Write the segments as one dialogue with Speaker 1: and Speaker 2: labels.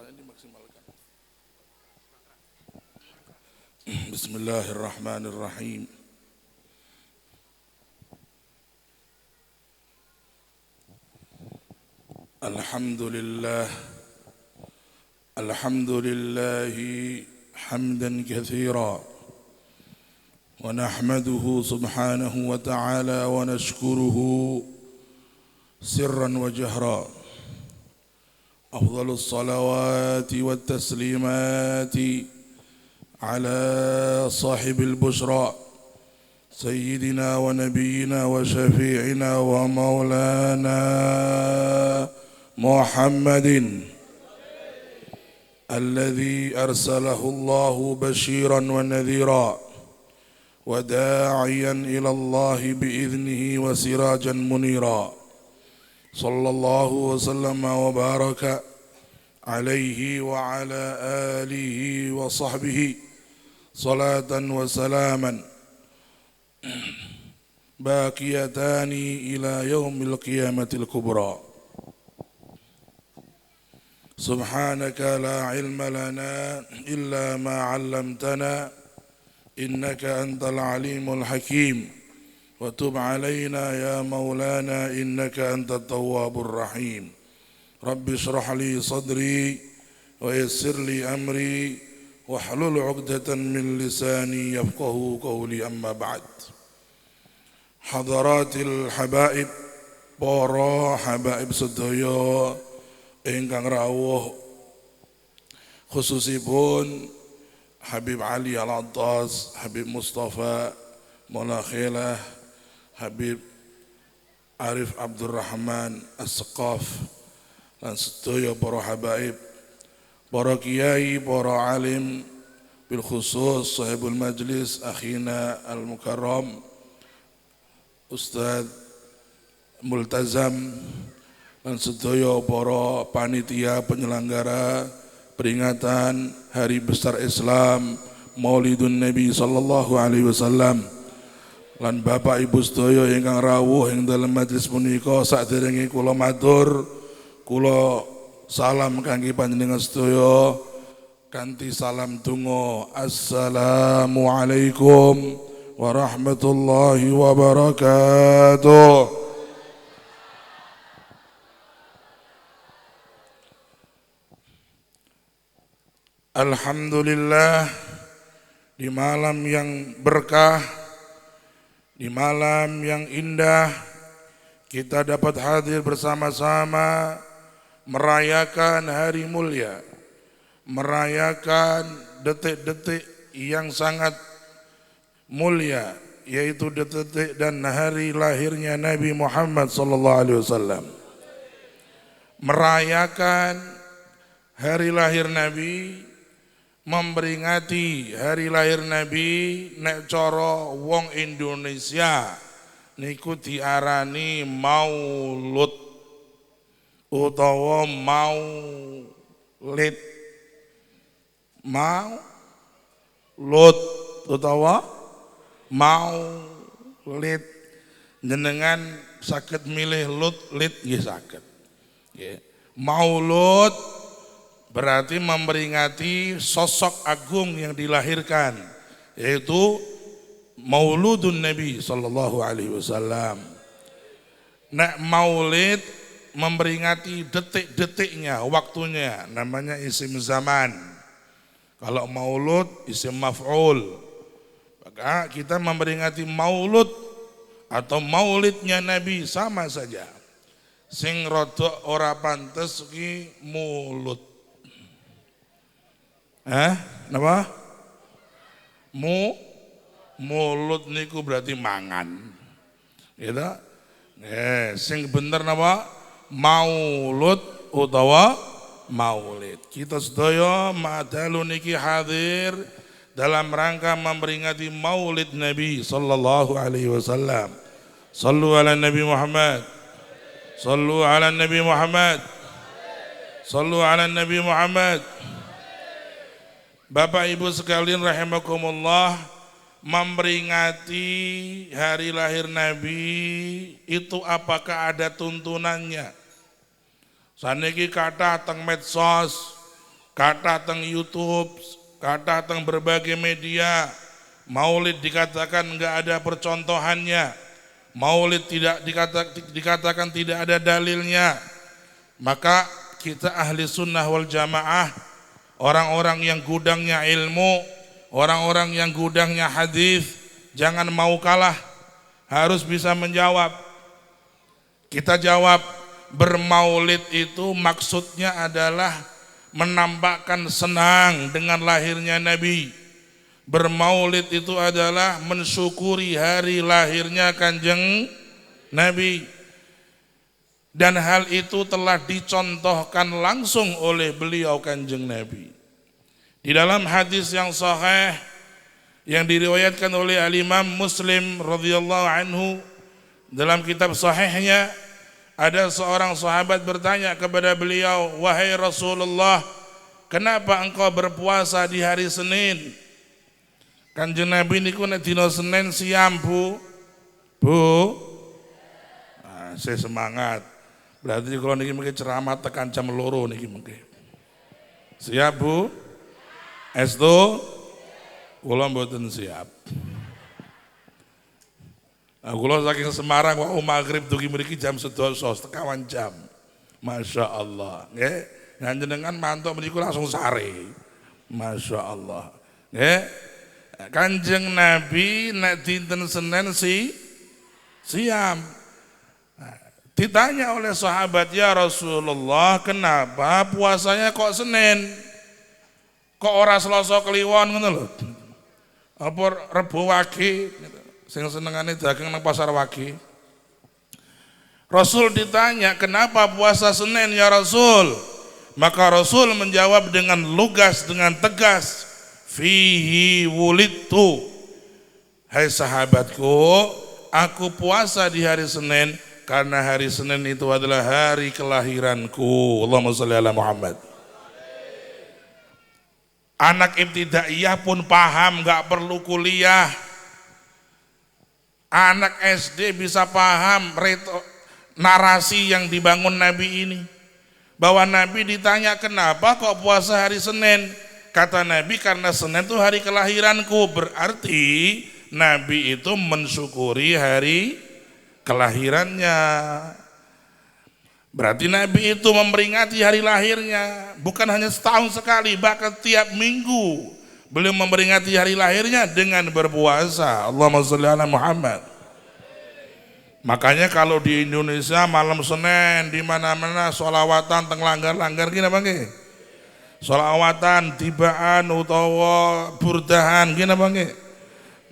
Speaker 1: suaranya dimaksimalkan. Bismillahirrahmanirrahim. Alhamdulillah. Alhamdulillahi hamdan katsira. Wa nahmaduhu subhanahu wa ta'ala wa nashkuruhu sirran wa jahra. أفضل الصلوات والتسليمات على صاحب البشرى سيدنا ونبينا وشفيعنا ومولانا محمد الذي أرسله الله بشيرا ونذيرا وداعيا إلى الله بإذنه وسراجا منيرا صلى الله وسلم وبارك عليه وعلى آله وصحبه صلاة وسلاما باقيتان إلى يوم القيامة الكبرى. سبحانك لا علم لنا إلا ما علمتنا إنك أنت العليم الحكيم وتب علينا يا مولانا إنك أنت التواب الرحيم. رب اشرح لي صدري ويسر لي أمري واحلل عقدة من لساني يفقه قولي أما بعد. حضرات الحبائب para habaib sedaya ingkang rawuh, khususipun Habib Ali Al-Attas, Habib Mustafa Maula Khilah, Habib Arif Abdurrahman As-Saqaf, dan sedaya para habaib, para kiai, para alim, bil khusus sahibul majlis akhina al-mukarram Ustaz Multazam, dan sedaya para panitia penyelenggara peringatan Hari Besar Islam Maulidun Nabi sallallahu alaihi wasallam, lan bapak ibu sedaya ingkang rawuh ing dalem majelis punika. Saderenge kula matur, kula salam kangge panjenengan sedaya kanthi salam donga. Assalamualaikum warahmatullahi wabarakatuh. Alhamdulillah, di malam yang berkah, di malam yang indah, kita dapat hadir bersama-sama merayakan hari mulia, merayakan detik-detik yang sangat mulia, yaitu detik-detik dan hari lahirnya Nabi Muhammad SAW. Merayakan hari lahir Nabi, memperingati hari lahir Nabi, nek cara wong Indonesia niku diarani maulud utawa maulid. Maulud utawa maulid, jenengan saged milih lud lid nggih saged. Nggih. Maulud berarti memperingati sosok agung yang dilahirkan, yaitu Mauludun Nabi sallallahu alaihi wasallam. Nek maulid memperingati detik-detiknya, waktunya, namanya isim zaman. Kalau maulud isim maf'ul. Maka kita memperingati maulud atau maulidnya Nabi sama saja. Sing rodok ora pantes ki mulut. Napa? Mulut niku berarti mangan. Gitu. Sing bener napa? Maulud utawa maulid. Kita sedaya madalu niki hadir dalam rangka memperingati maulid Nabi sallallahu alaihi wasallam. Sallu ala Nabi Muhammad. Sallu ala Nabi Muhammad. Sallu ala Nabi Muhammad. Bapak Ibu sekalian rahimakumullah, memperingati hari lahir Nabi itu apakah ada tuntunannya? Saniki kata teng medsos kata teng YouTube, kata teng berbagai media, maulid dikatakan enggak ada percontohannya, maulid tidak dikatakan tidak ada dalilnya, maka kita ahli sunnah wal jamaah, orang-orang yang gudangnya ilmu, orang-orang yang gudangnya hadis, jangan mau kalah, harus bisa menjawab. Kita jawab, bermaulid itu maksudnya adalah menampakkan senang dengan lahirnya Nabi. Bermaulid itu adalah mensyukuri hari lahirnya Kanjeng Nabi. Dan hal itu telah dicontohkan langsung oleh beliau Kanjeng Nabi. Di dalam hadis yang sahih yang diriwayatkan oleh Al-Imam Muslim radhiyallahu anhu, dalam kitab sahihnya, ada seorang sahabat bertanya kepada beliau, "Wahai Rasulullah, kenapa engkau berpuasa di hari Senin?" Kanjeng Nabi niku nek dina Senin siam, Bu. Saya semangat. Berarti kalau niki mungkin ceramah tekan jam 2 niki mungkin. Siap, Bu? Estu? Kula mboten siap. Kula saking Semarang wau maghrib dugi mriki jam 11 sekawan jam. Masya Allah. Nggih, njenengan mantuk mriku langsung sare. Masya Allah. Nggih. Kanjeng Nabi nek dinten Senin siam. Ditanya oleh sahabat, "Ya Rasulullah, kenapa puasanya kok Senin? Kok ora Selasa Kliwon ngono lho? Apa Rebo Wage sing senengane dagang nang pasar Wage?" Rasul ditanya, "Kenapa puasa Senin ya Rasul?" Maka Rasul menjawab dengan lugas, dengan tegas, "Fihi wulidtu." Hai sahabatku, aku puasa di hari Senin karena hari Senin itu adalah hari kelahiranku. Allahumma sholli ala Muhammad. Anak ibtidaiyah pun paham, gak perlu kuliah. Anak SD bisa paham narasi yang dibangun Nabi ini. Bahwa Nabi ditanya, "Kenapa kok puasa hari Senin?" Kata Nabi, "Karena Senin itu hari kelahiranku." Berarti Nabi itu mensyukuri hari kelahirannya. Berarti Nabi itu memperingati hari lahirnya, bukan hanya setahun sekali, bahkan tiap minggu beliau memperingati hari lahirnya dengan berpuasa. Allahumma sholli ala Muhammad. Makanya kalau di Indonesia malam Senin di mana-mana sholawatan teng langgar-langgar gini apa nggih? Sholawatan tibaan utawa burdahan gini apa nggih?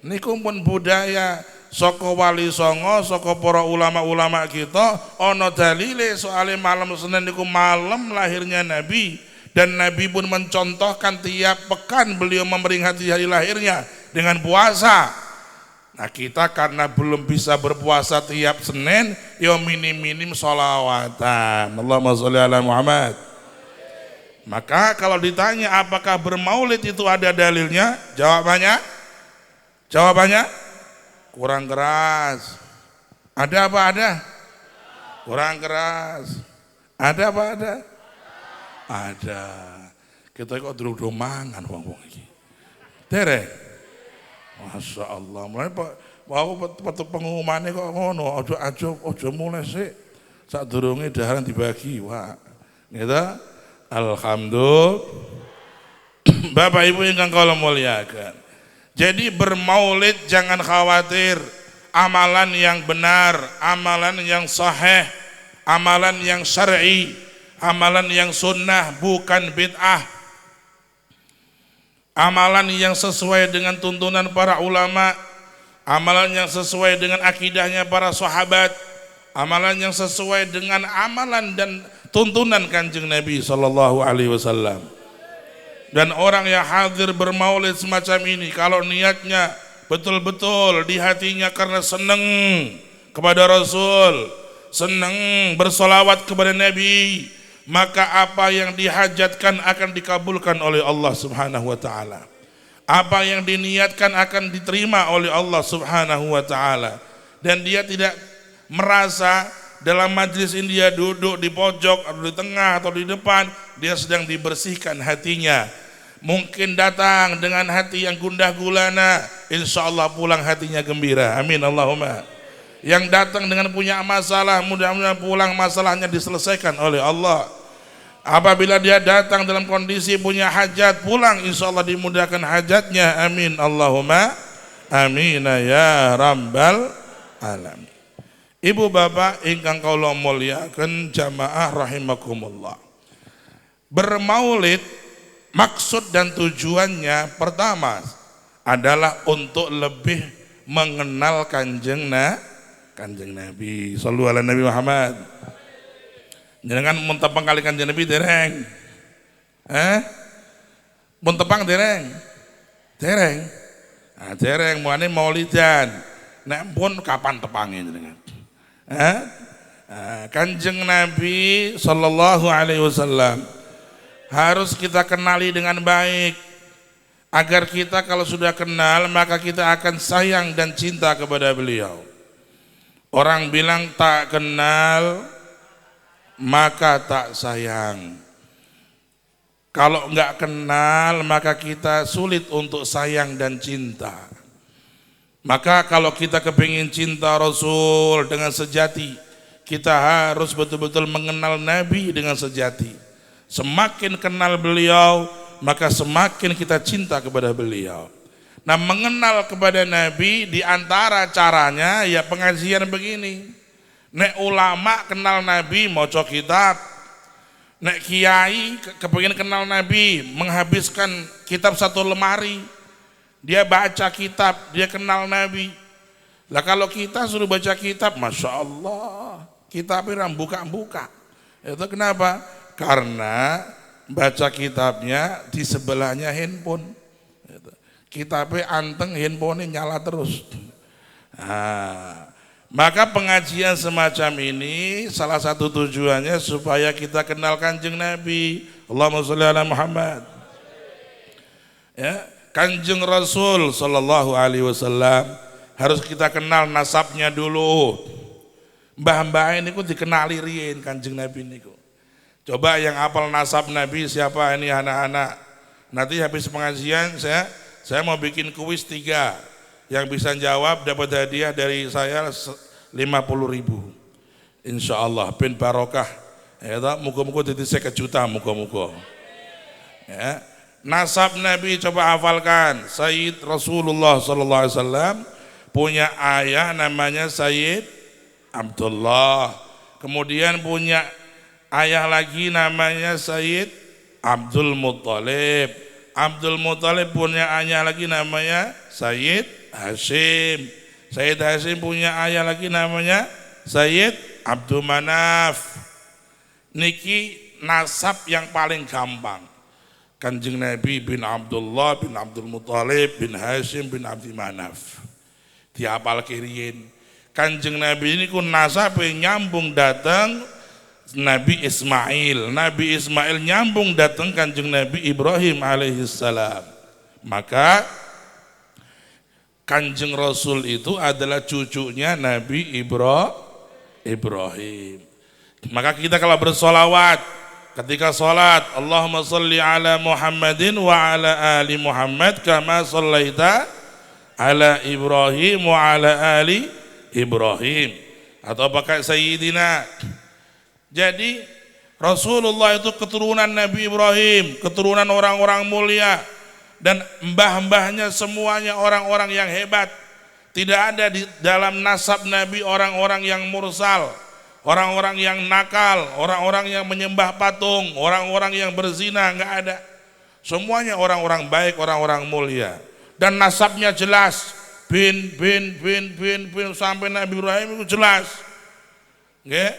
Speaker 1: Niku pun budaya saka wali songo, saka para ulama-ulama kita, ana dalile soal malam Senin niku malam lahirnya Nabi, dan Nabi pun mencontohkan tiap pekan beliau memperingati hari lahirnya dengan puasa. Nah kita karena belum bisa berpuasa tiap Senin, ya minim-minim sholawatan. Allahumma sholli ala Muhammad. Maka kalau ditanya apakah bermaulid itu ada dalilnya, jawabannya kurang keras. Ada apa ada? Kurang keras. Ada apa ada? Ada. Kita kok dulu mangan wong-wong iki. Derek. Masya Allah. Mulai mau pengumumannya kok ngono. Aja mulai sih. Sadurunge daharan dibagi. Wah. Gitu. Alhamdulillah. Bapak Ibu ingkang kula muliakan. Jadi bermaulid jangan khawatir, amalan yang benar, amalan yang sahih, amalan yang syar'i, amalan yang sunnah, bukan bid'ah. Amalan yang sesuai dengan tuntunan para ulama, amalan yang sesuai dengan akidahnya para sahabat, amalan yang sesuai dengan amalan dan tuntunan Kanjeng Nabi sallallahu alaihi wasallam. Dan orang yang hadir bermaulid semacam ini, kalau niatnya betul-betul di hatinya karena senang kepada Rasul, senang bersolawat kepada Nabi, maka apa yang dihajatkan akan dikabulkan oleh Allah Subhanahu wa ta'ala. Apa yang diniatkan akan diterima oleh Allah Subhanahu wa ta'ala. Dan dia tidak merasa dalam majelis ini dia duduk di pojok atau di tengah atau di depan, dia sedang dibersihkan hatinya. Mungkin datang dengan hati yang gundah gulana, insya Allah pulang hatinya gembira. Amin Allahumma. Yang datang dengan punya masalah, mudah-mudahan pulang masalahnya diselesaikan oleh Allah. Apabila dia datang dalam kondisi punya hajat, pulang insya Allah dimudahkan hajatnya. Amin Allahumma amin ya rabbal alamin. Ibu bapak ingkang kaula mulyakaken jamaah rahimakumullah. Bermaulid maksud dan tujuannya pertama adalah untuk lebih mengenal kanjeng Nabi. Shallu ala Nabi Muhammad. Jangan mentepang kali kanjeng Nabi dereng. Mentepang dereng. Nah, dereng muane maulidan. Nek pun kapan tepangnya jenengan? Kanjeng Nabi sallallahu alaihi wasallam harus kita kenali dengan baik agar kita kalau sudah kenal maka kita akan sayang dan cinta kepada beliau. Orang bilang tak kenal maka tak sayang. Kalau enggak kenal maka kita sulit untuk sayang dan cinta. Maka kalau kita kepingin cinta Rasul dengan sejati, kita harus betul-betul mengenal Nabi dengan sejati. Semakin kenal beliau, maka semakin kita cinta kepada beliau. Nah, mengenal kepada Nabi di antara caranya ya pengajian begini. Nek ulama kenal Nabi maca kitab. Nek kiai kepingin kenal Nabi menghabiskan kitab satu lemari. Dia baca kitab, dia kenal Nabi. Lah kalau kita suruh baca kitab, Masya Allah, kitabnya buka-buka. Itu kenapa? Karena baca kitabnya di sebelahnya handphone. Kitabnya anteng, handphonenya nyala terus. Nah, maka pengajian semacam ini salah satu tujuannya supaya kita kenal kanjeng Nabi. Allahumma sholli ala Muhammad. Ya. Kanjeng Rasul sallallahu alaihi wasallam harus kita kenal nasabnya dulu. Mbah-mbah ini dikenali riyen Kanjeng Nabi niku. Coba yang hafal nasab Nabi siapa ini anak-anak? Nanti habis pengajian saya mau bikin kuis 3. Yang bisa jawab dapat hadiah dari saya 50.000. Insyaallah bin barokah. Ya ta, muga-muga dadi 50 juta muga-muga. Ya. Nasab Nabi coba hafalkan. Sayyid Rasulullah sallallahu alaihi wasallam punya ayah namanya Sayyid Abdullah. Kemudian punya ayah lagi namanya Sayyid Abdul Muttalib. Abdul Muttalib punya ayah lagi namanya Sayyid Hashim. Sayyid Hashim punya ayah lagi namanya Sayyid Abdul Manaf. Niki nasab yang paling gampang. Kanjeng Nabi bin Abdullah bin Abdul Muttalib bin Hashim bin Abdi Manaf. Dihafal kiriin. Kanjeng Nabi ini kun nasabe nyambung datang Nabi Ismail. Nabi Ismail nyambung datang Kanjeng Nabi Ibrahim alaihissalam. Maka Kanjeng Rasul itu adalah cucunya Nabi Ibrahim. Maka kita kalau bersolawat ketika salat, Allahumma sholli ala Muhammadin wa ala ali Muhammad kama shallaita ala Ibrahim wa ala ali Ibrahim, atau pakai Sayyidina. Jadi Rasulullah itu keturunan Nabi Ibrahim, keturunan orang-orang mulia, dan mbah-mbahnya semuanya orang-orang yang hebat. Tidak ada di dalam nasab Nabi orang-orang yang mursal, orang-orang yang nakal, orang-orang yang menyembah patung, orang-orang yang berzina, enggak ada. Semuanya orang-orang baik, orang-orang mulia. Dan nasabnya jelas, bin sampai Nabi Ibrahim itu jelas. Nggih.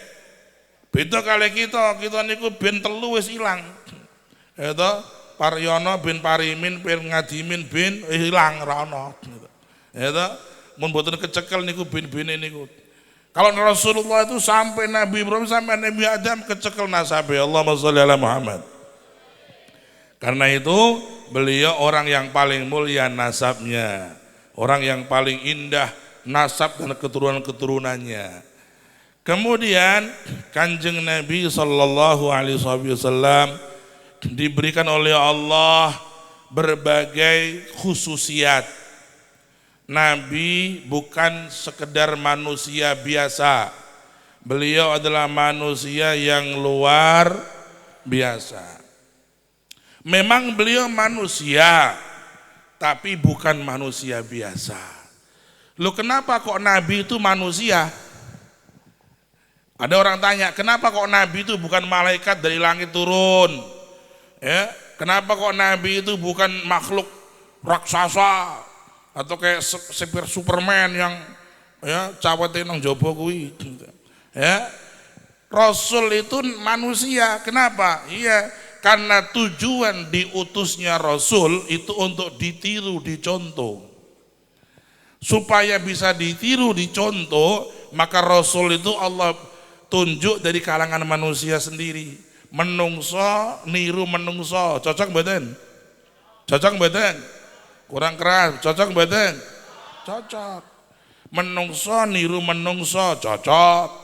Speaker 1: Beda kali kita niku bin 3 wis ilang. Itu Paryono bin Parimin bin Ngadimin bin ilang ra ono. Itu mun mboten kecekel niku bin-bine niku. Kalau Rasulullah itu sampai Nabi Ibrahim sampai Nabi Adam kecekel nasabe. Allahumma sholli ala Muhammad. Karena itu beliau orang yang paling mulia nasabnya, orang yang paling indah nasab dan keturunan-keturunannya. Kemudian Kanjeng Nabi sallallahu alaihi wasallam diberikan oleh Allah berbagai khususiat. Nabi bukan sekedar manusia biasa. Beliau adalah manusia yang luar biasa. Memang beliau manusia, tapi bukan manusia biasa. Loh, kenapa kok Nabi itu manusia? Ada orang tanya, kenapa kok Nabi itu bukan malaikat dari langit turun? Ya, kenapa kok Nabi itu bukan makhluk raksasa atau kayak Superman yang ya cawete nang jaba kuwi? Ya, Rasul itu manusia. Kenapa? Iya, karena tujuan diutusnya Rasul itu untuk ditiru, dicontoh. Supaya bisa ditiru, dicontoh, maka Rasul itu Allah tunjuk dari kalangan manusia sendiri. Menungso niru menungso, cocok mboten? Cocok mboten? Kurang keras, cocok mboten? Cocok. Menungso niru menungso, cocok.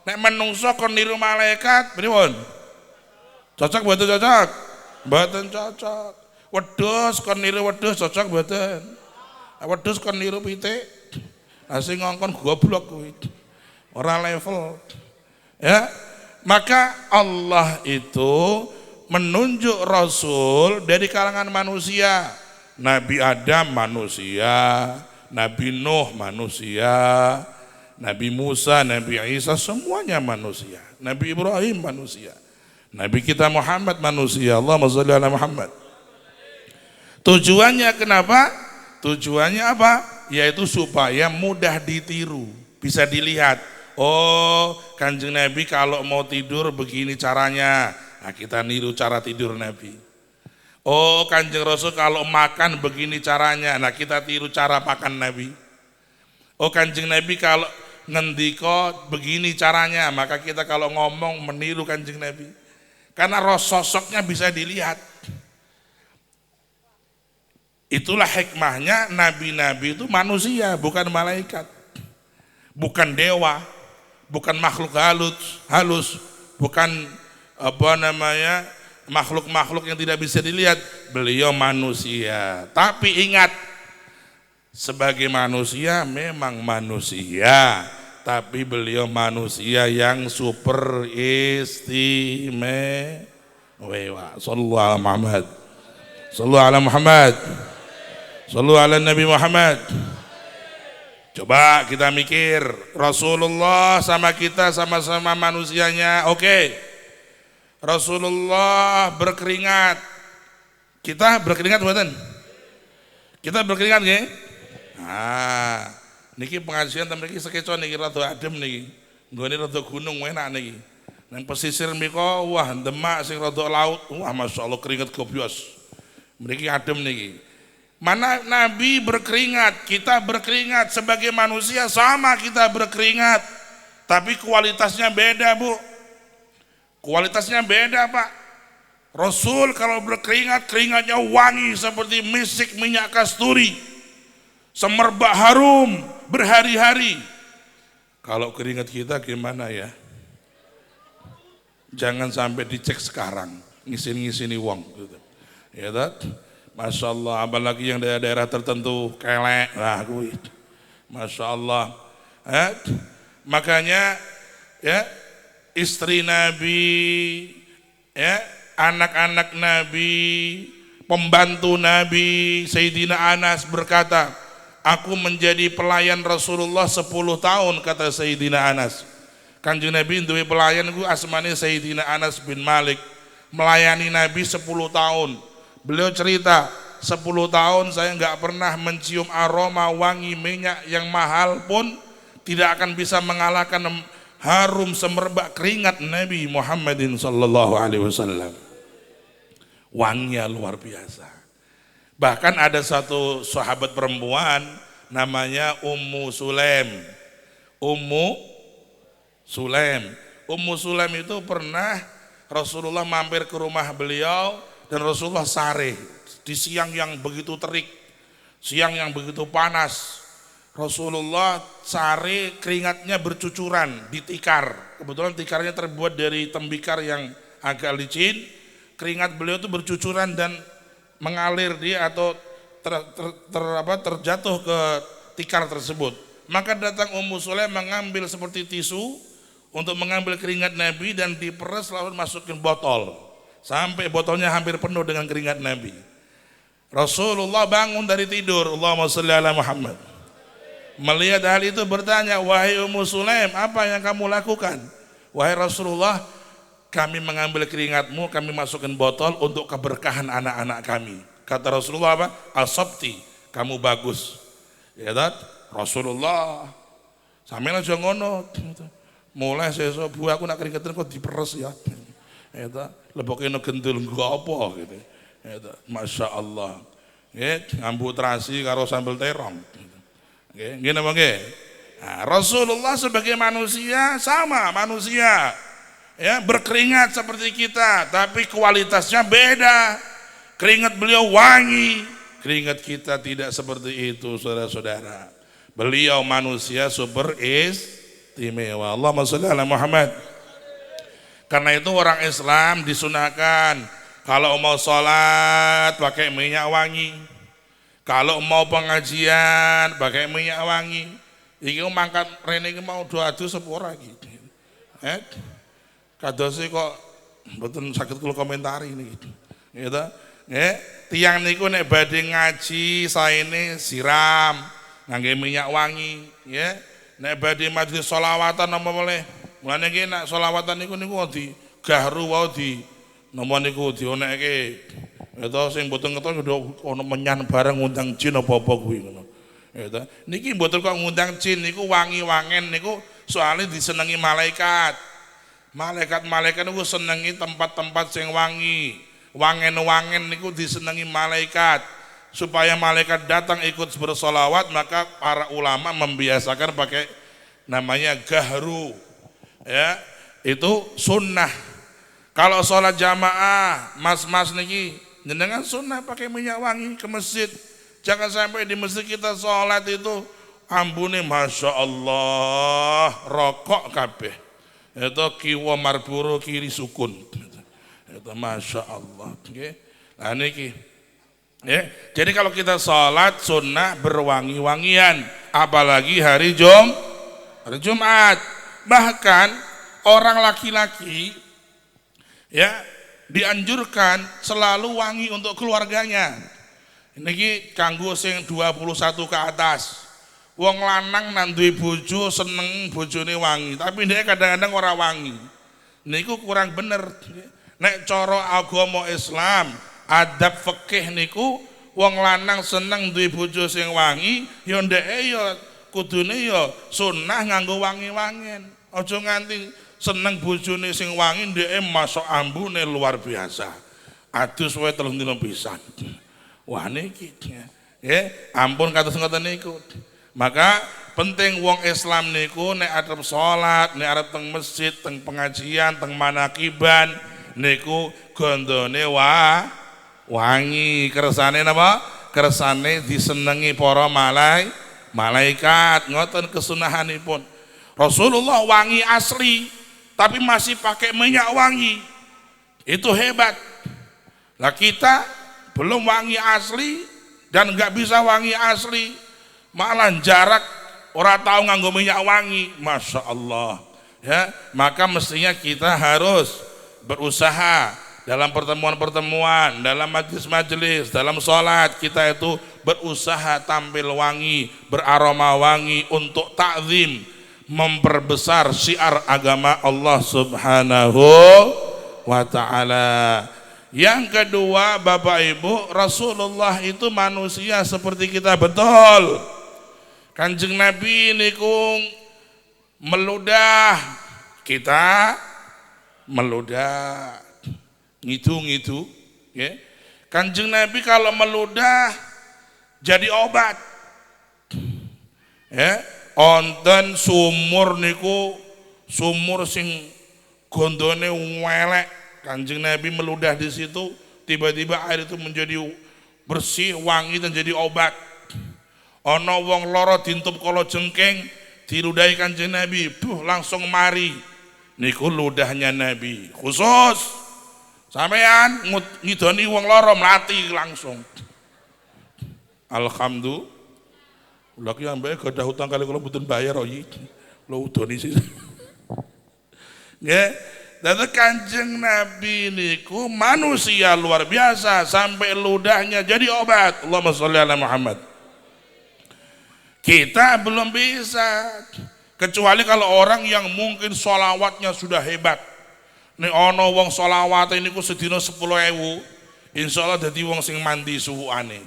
Speaker 1: Nek menungso kon niru malaikat, pripun? Cocok mboten cocok? Mboten cocok. Wedhus kon niru wedhus, cocok mboten? Wedhus kon niru pitik, sing ngongkon goblok kuwi. Ora level. Ya, maka Allah itu menunjuk Rasul dari kalangan manusia. Nabi Adam manusia, Nabi Nuh manusia, Nabi Musa, Nabi Isa semuanya manusia. Nabi Ibrahim manusia, Nabi kita Muhammad manusia. Allahumma sholli ala Muhammad. Tujuannya kenapa? Tujuannya apa? Yaitu supaya mudah ditiru, bisa dilihat. Oh, Kanjeng Nabi kalau mau tidur begini caranya. Nah, kita niru cara tidur Nabi. Oh, Kanjeng Rasul kalau makan begini caranya. Nah, kita tiru cara makan Nabi. Oh, Kanjeng Nabi kalau ngendiko begini caranya, maka kita kalau ngomong meniru Kanjeng Nabi. Karena sosoknya bisa dilihat. Itulah hikmahnya nabi-nabi itu manusia, bukan malaikat. Bukan dewa, bukan makhluk halus, bukan makhluk-makhluk yang tidak bisa dilihat. Beliau manusia. Tapi ingat, sebagai manusia memang manusia, tapi beliau manusia yang super istimewa. Sallallahu ala Muhammad. Sallallahu ala Muhammad. Sallallahu ala Nabi Muhammad. Coba kita mikir, Rasulullah sama kita sama-sama manusianya, oke. Rasulullah berkeringat, kita berkeringat buatan? Kita berkeringat nggih? Ah, niki pengajian temen iki sekeco niki rada adem niki. Nggone rada gunung enak niki. Nang pesisir miko wah Demak sing rada laut, wah masyaallah keringet gobyos. Mriki adem niki. Mana Nabi berkeringat, kita berkeringat, sebagai manusia sama kita berkeringat, tapi kualitasnya beda, Bu. Kualitasnya beda, Pak. Rasul kalau berkeringat, keringatnya wangi seperti misik minyak kasturi, semerbak harum berhari-hari. Kalau keringat kita gimana ya? Jangan sampai dicek sekarang, ngisin-ngisini wong gitu. Ya tak? Masya Allah, apalagi yang daerah-daerah tertentu kelek lah, Masya Allah. Makanya ya istri Nabi, ya anak-anak Nabi, pembantu Nabi, Sayyidina Anas berkata, aku menjadi pelayan Rasulullah 10 tahun, kata Sayyidina Anas. Kanjeng Nabi duwe pelayan ku asmane Sayyidina Anas bin Malik, melayani Nabi 10 tahun. Beliau cerita, 10 tahun saya nggak pernah mencium aroma wangi minyak yang mahal pun tidak akan bisa mengalahkan harum semerbak keringat Nabi Muhammadin sallallahu alaihi wasallam. Wanginya luar biasa. Bahkan ada satu sahabat perempuan namanya Ummu Sulaim. Ummu Sulaim itu pernah Rasulullah mampir ke rumah beliau, dan Rasulullah sare di siang yang begitu terik, siang yang begitu panas. Rasulullah cari keringatnya bercucuran di tikar. Kebetulan tikarnya terbuat dari tembikar yang agak licin. Keringat beliau itu bercucuran dan mengalir dia atau terjatuh ke tikar tersebut. Maka datang Ummu Sulaim mengambil seperti tisu untuk mengambil keringat Nabi dan diperes lalu masukin botol. Sampai botolnya hampir penuh dengan keringat Nabi. Rasulullah bangun dari tidur. Allahumma sholli ala Muhammad. Melihat hal itu bertanya, wahai Ummu Sulaim, apa yang kamu lakukan? Wahai Rasulullah, kami mengambil keringatmu, kami masukkan botol untuk keberkahan anak-anak kami. Kata Rasulullah apa? Asabti, kamu bagus. Ya tak? Rasulullah, sampeyan aja ngono. Mulai sesuk bu aku nak keringetan kok diperes ya. Ya tak? Leboke no gendul nggo apa gitu. Ya tak? Masya Allah. Nggih, ngambut terasi karo sambel terong. Nggih napa nggih? Nah, Rasulullah sebagai manusia sama manusia. Ya, berkeringat seperti kita, tapi kualitasnya beda. Keringat beliau wangi, keringat kita tidak seperti itu, saudara-saudara. Beliau manusia super istimewa. Allahumma sholli ala Muhammad. Karena itu orang Islam disunahkan kalau mau sholat pakai minyak wangi. Kalau mau pengajian pakai minyak wangi. Iki mangkat rene iki mau doa-doa sepura iki. Kadose kok mboten saged kula komentari niki. Nggih ta? Nggih, tiyang niku nek badhe ngaji saene siram ngangge minyak wangi, nggih. Nek badhe majelis sholawatan napa boleh. Mulane iki nek sholawatan niku di gahru wae di napa niku dionekke. Eta sing mboten ngertos ana menyan bareng ngundang jin apa-apa kuwi ngono. Eta niki mboten kok ngundang jin niku wangi-wangen niku soalnya disenengi malaikat. Malaikat-malaikat niku senengi tempat-tempat sing wangi. Wangen-wangen niku disenengi malaikat. Supaya malaikat datang ikut bersolawat, maka para ulama membiasakan pakai namanya gahru. Ya, itu sunnah. Kalau sholat jamaah, mas-mas niki jenengan sunnah pakai minyak wangi ke masjid. Jangan sampai di masjid kita sholat itu ambune masya Allah rokok kabeh. Itu kiwa marburu kiri sukun. Itu masya Allah. Nah niki. Ya, jadi kalau kita sholat sunnah berwangi-wangian, apalagi hari Jumat. Bahkan orang laki-laki ya dianjurkan selalu wangi untuk keluarganya. Niki kanggo sing 21 ke atas. Wong lanang nang duwe bojo seneng bojone wangi, tapi dia kadang-kadang ora wangi. Niku kurang bener. Nek cara agama Islam, adab fikih niku wong lanang seneng duwe bojo sing wangi, ya ndeke ya kudune ya sunah nganggo wangi-wangen. Aja nganti seneng bojone sing wangi ndeke masuk ambune luar biasa. Adus wae 3 dina pisan. Wah niki nggih, ampun kados ngoten niku. Maka penting wong Islam niku nek arep salat, nek arep teng masjid, teng pengajian, teng manakiban niku gondone wangi, kersane napa? Kersane disenengi para malaikat. Ngoten kesunahanipun. Rasulullah wangi asli tapi masih pakai minyak wangi. Itu hebat. Lah kita belum wangi asli dan enggak bisa wangi asli, malah jarak ora tahu nganggo minyak wangi. Masya Allah. Ya, maka mestinya kita harus berusaha dalam pertemuan-pertemuan, dalam majelis-majelis, dalam sholat kita itu berusaha tampil wangi, beraroma wangi untuk takzim, memperbesar syiar agama Allah Subhanahu wa ta'ala. Yang kedua, Bapak Ibu, Rasulullah itu manusia seperti kita betul. Kanjeng Nabi niku meludah, kita meludah, ngidu-ngidu. Ya. Kanjeng Nabi kalau meludah jadi obat. Ya, onten sumur niku sumur sing gondone welek. Kanjeng Nabi meludah di situ, tiba-tiba air itu menjadi bersih, wangi dan jadi obat. Ana wong lara dintup kala jengking diludahi Kanjeng Nabi, langsung mari. Niku ludahnya Nabi. Khusus sampean ngidoni wong lara mlati langsung. Alhamdulillah. Lha ki ambek gadah hutang kali kula mboten bayar kok iki. Lho udoni sih. Nggih. Dan Kanjeng Nabi niku manusia luar biasa sampai ludahnya jadi obat. Allahumma sholli ala Muhammad. Kita belum bisa, kecuali kalau orang yang mungkin sholawatnya sudah hebat. Nek ono wong sholawat ini ku sedina 10.000, insyaallah dadi wong sing mandi suwukane.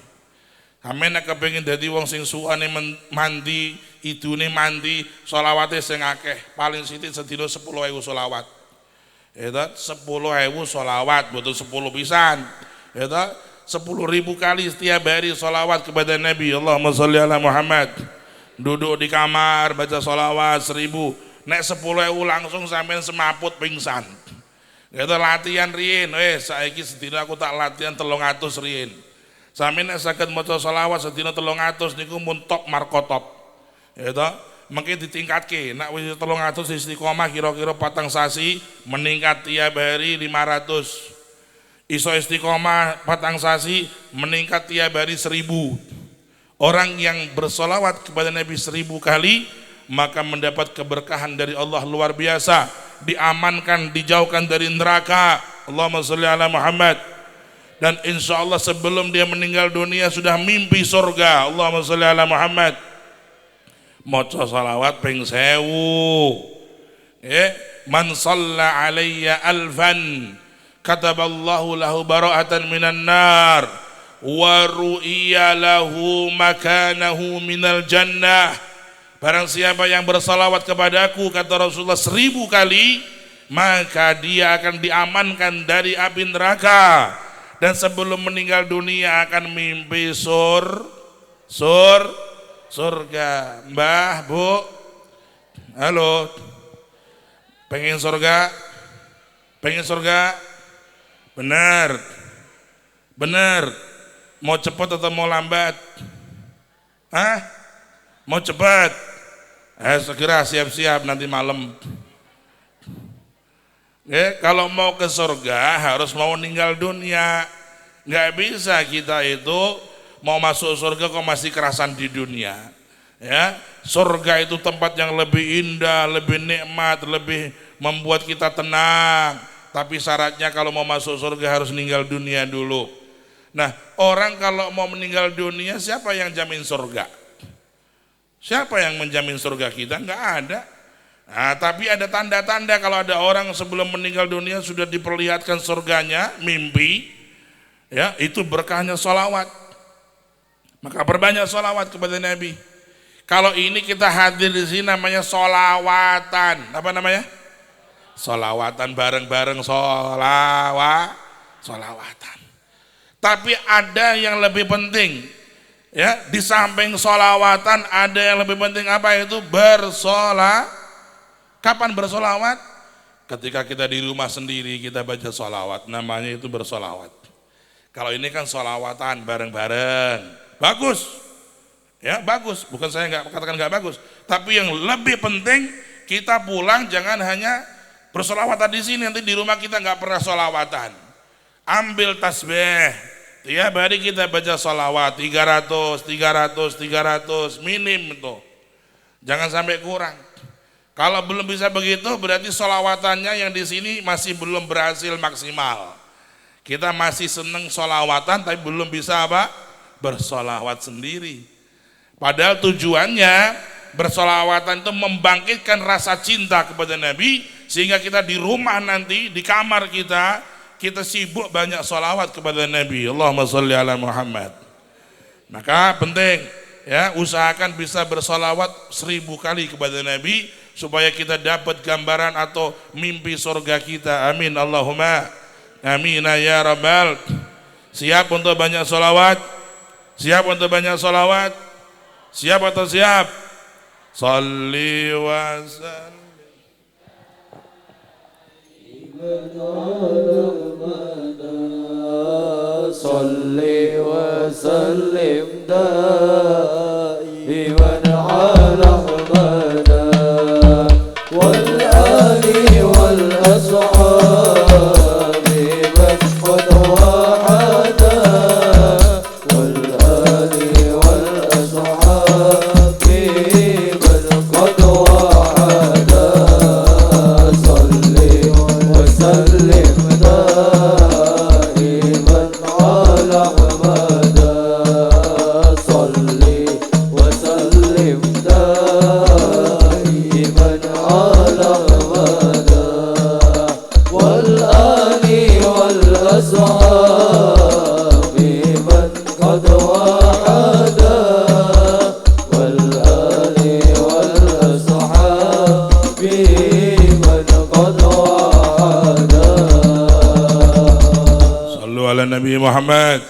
Speaker 1: Sampeyan nek kepengin dadi wong sing suwukane mandi, idune mandi, sholawate sing akeh, paling sithik sedina 10.000 sholawat. Ya ta, 10.000 sholawat, betul 10 pisan. Ya ta, 10.000 kali setiap hari sholawat kepada Nabi. Allahumma sholli ala Muhammad. Duduk di kamar baca sholawat 1000. Nek 10.000 langsung sampean semaput pingsan. Gitu latihan riyen, saiki sedina aku tak latihan 300 riyen. Sampeyan nek saged maca sholawat sedina 300 niku mun top markotop. Gitu. Mungkin ditingkatke, nek wis 300 istiqomah kira-kira 4 sasi meningkat tiap hari 500. Iso istiqomah 4 sasi meningkat tiap hari 1000. Orang yang bersolawat kepada Nabi 1000 kali maka mendapat keberkahan dari Allah luar biasa, diamankan, dijauhkan dari neraka. Allahumma sholli ala Muhammad. Dan insya Allah sebelum dia meninggal dunia sudah mimpi surga. Allahumma sholli ala Muhammad. Maca salawat ping 1000. Man shalla alayya alfan kataballahu lahu bara'atan minan nar wa ru'iya lahu makanahu minal jannah. Barang siapa yang bersalawat kepadaku, kata Rasulullah 1000 kali, maka dia akan diamankan dari api neraka, dan sebelum meninggal dunia akan mimpi surga. Mbah, Bu, halo, pengen surga? Benar. Mau cepat atau mau lambat? Mau cepat? Segera siap-siap nanti malam. Kalau mau ke surga harus mau meninggal dunia. Nggak bisa kita itu mau masuk surga kok masih kerasan di dunia. Ya, surga itu tempat yang lebih indah, lebih nikmat, lebih membuat kita tenang. Tapi syaratnya kalau mau masuk surga harus meninggal dunia dulu. Nah, orang kalau mau meninggal dunia, siapa yang jamin surga? Siapa yang menjamin surga kita? Enggak ada. Nah, tapi ada tanda-tanda kalau ada orang sebelum meninggal dunia sudah diperlihatkan surganya, mimpi, ya, itu berkahnya sholawat. Maka perbanyak sholawat kepada Nabi. Kalau ini kita hadir di sini namanya sholawatan. Apa namanya? Sholawatan bareng-bareng sholawatan. Tapi ada yang lebih penting, ya, di samping sholawatan ada yang lebih penting, apa itu? Kapan bersolawat? Ketika kita di rumah sendiri kita baca sholawat, namanya itu bersolawat. Kalau ini kan sholawatan bareng-bareng, bagus, ya bagus. Bukan saya nggak katakan nggak bagus, tapi yang lebih penting kita pulang jangan hanya bersolawatan di sini, nanti di rumah kita nggak pernah sholawatan. Ambil tasbih, tiap hari kita baca sholawat 300 minim itu, jangan sampai kurang. Kalau belum bisa begitu berarti sholawatannya yang di sini masih belum berhasil maksimal. Kita masih seneng sholawatan tapi belum bisa apa? Bersolawat sendiri. Padahal tujuannya bersolawatan itu membangkitkan rasa cinta kepada Nabi, sehingga kita di rumah nanti, di kamar kita sibuk banyak sholawat kepada Nabi. Allahumma sholli ala Muhammad. Maka penting, ya, usahakan bisa bersolawat 1000 kali kepada Nabi supaya kita dapat gambaran atau mimpi surga kita. Amin Allahumma amin ya rabbal. Siap untuk banyak solawat? Siap untuk banyak solawat? Siap atau siap? Salli wa sallim.
Speaker 2: Salli wa sallim دائما على أحمد صل وسلم دائما على أحمد والآل والأصحاب من قد وحدا والآل والأصحاب من قد وحدا.
Speaker 1: Sallu ala Nabi Muhammad.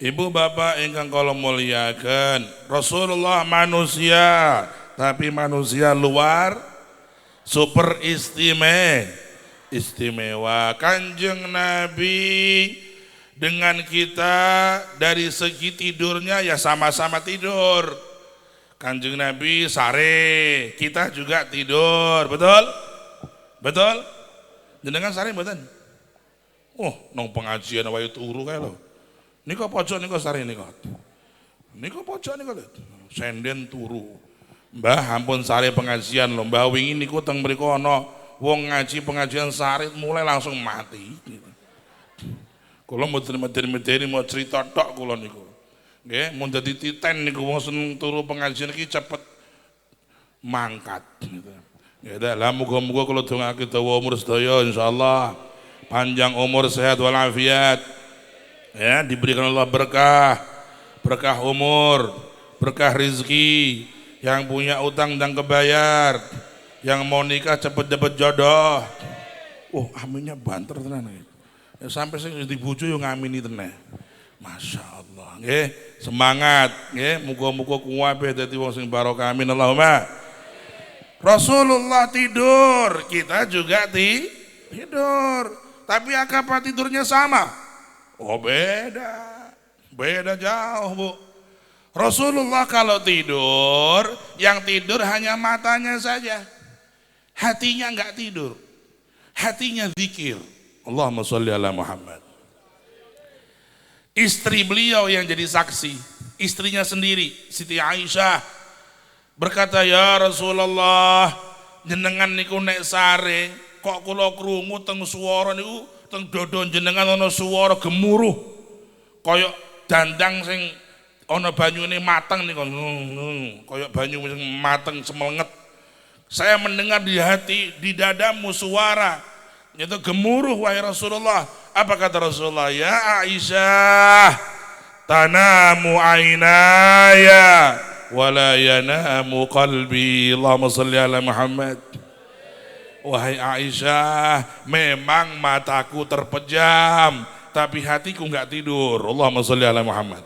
Speaker 1: Ibu bapak ingkang kula muliakan, Rasulullah manusia, tapi manusia luar super istimewa. Kanjeng Nabi dengan kita dari segi tidurnya ya sama-sama tidur. Kanjeng Nabi sare, kita juga tidur, betul? Betul? Jenengan sare mboten? Oh, nong pengajian wae turu kae lho. Nika pojok nika sare nika. Nika pojok nika lho. Senden turu. Mbah ampun sare pengajian lho. Mbah wingi niku teng mriku ana wong ngaji pengajian sare mulai langsung mati. Kula mboten medeni mau cerita tok kula niku. Nggih, mun dadi titen niku wong seneng turu pengajian iki cepet mangkat gitu. Ya dah, muga-muga kula dongake dawa umur sedaya insyaallah. Panjang umur, sehat walafiat. Ya, diberikan Allah berkah umur, berkah rezeki, yang punya utang dan kebayar, yang mau nikah cepet dapat jodoh. Oh, aminnya banter tenan. Ya, sampai sing dibujuk yo ngamini tenan. Masya Allah. Nggih, semangat nggih, muga-muga kuwabe dadi wong sing barokah amin Allahumma. Rasulullah tidur, kita juga tidur. Tapi apa tidurnya sama? Oh beda jauh Bu. Rasulullah kalau tidur, yang tidur hanya matanya saja, hatinya enggak tidur, hatinya zikir. Allahumma sholli ala Muhammad. Istri beliau yang jadi saksi, istrinya sendiri, Siti Aisyah berkata, ya Rasulullah, jenengan niku nek sare kok kula krungu teng swara niku teng dodon jenengan ana swara gemuruh kaya dandang sing ana banyune mateng niku kaya banyu sing mateng semelenget. Saya mendengar di hati, di dadamu suara itu gemuruh wahai Rasulullah. Apa kata Rasulullah? Ya Aisyah, tanamu ainaya wala yanamu qalbi. Allahumma sholli ala Muhammad. Wahai Aisyah, memang mataku terpejam, tapi hatiku enggak tidur. Allahumma sholli ala Muhammad.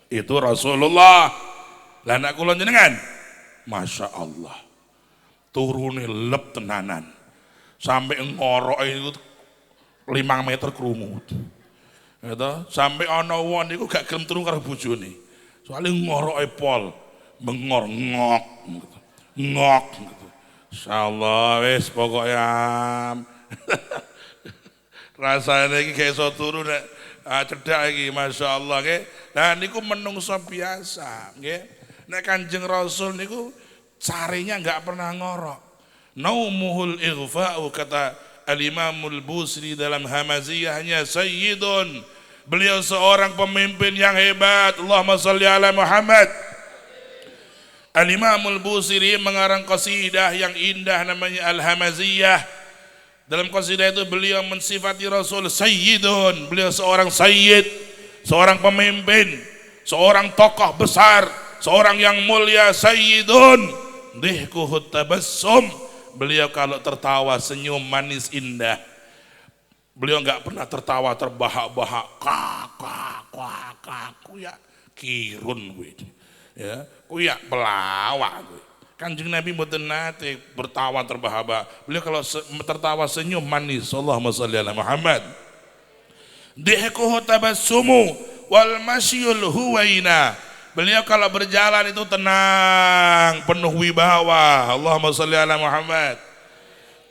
Speaker 1: Itu Rasulullah. Lah anak kula jenengan, Masya Allah, turune lep tenanan, sampai ngoroke itu 5 meter krungu. Gitu, sampai ana wong niku gak gelem turu karo bojone. Soale ngoroke pol, bengor ngok gitu. Ngok gitu. Insyaallah wis pokoknya rasane iki gak iso turu nek cedhak iki masyaallah nggih. Nah niku menungso biasa nggih. Nek Kanjeng Rasul niku sarenya enggak pernah ngorok. Naumuhul ighfa'u kata Al-Imamul Busiri dalam Hamaziyahnya Sayyidun. Beliau seorang pemimpin yang hebat. Allahumma sholli ala Muhammad. Al-Imamul Busiri mengarang qasidah yang indah namanya Al-Hamaziyah. Dalam qasidah itu beliau mensifati Rasul Sayyidun. Beliau seorang sayyid, seorang pemimpin, seorang tokoh besar, seorang yang mulia. Sayyidun dihkuhut tabassum. Beliau kalau tertawa senyum manis indah. Beliau enggak pernah tertawa terbahak-bahak kuyak kirun ya kuyak pelawak. Kanjeng Nabi mboten nate bertawa terbahak-bahak. Beliau kalau tertawa senyum manis. Allahumma sholli ala Muhammad. Dihkuhu tabassumu wal masyul huwaina. Beliau kalau berjalan itu tenang, penuh wibawa. Allahumma sholli ala Muhammad.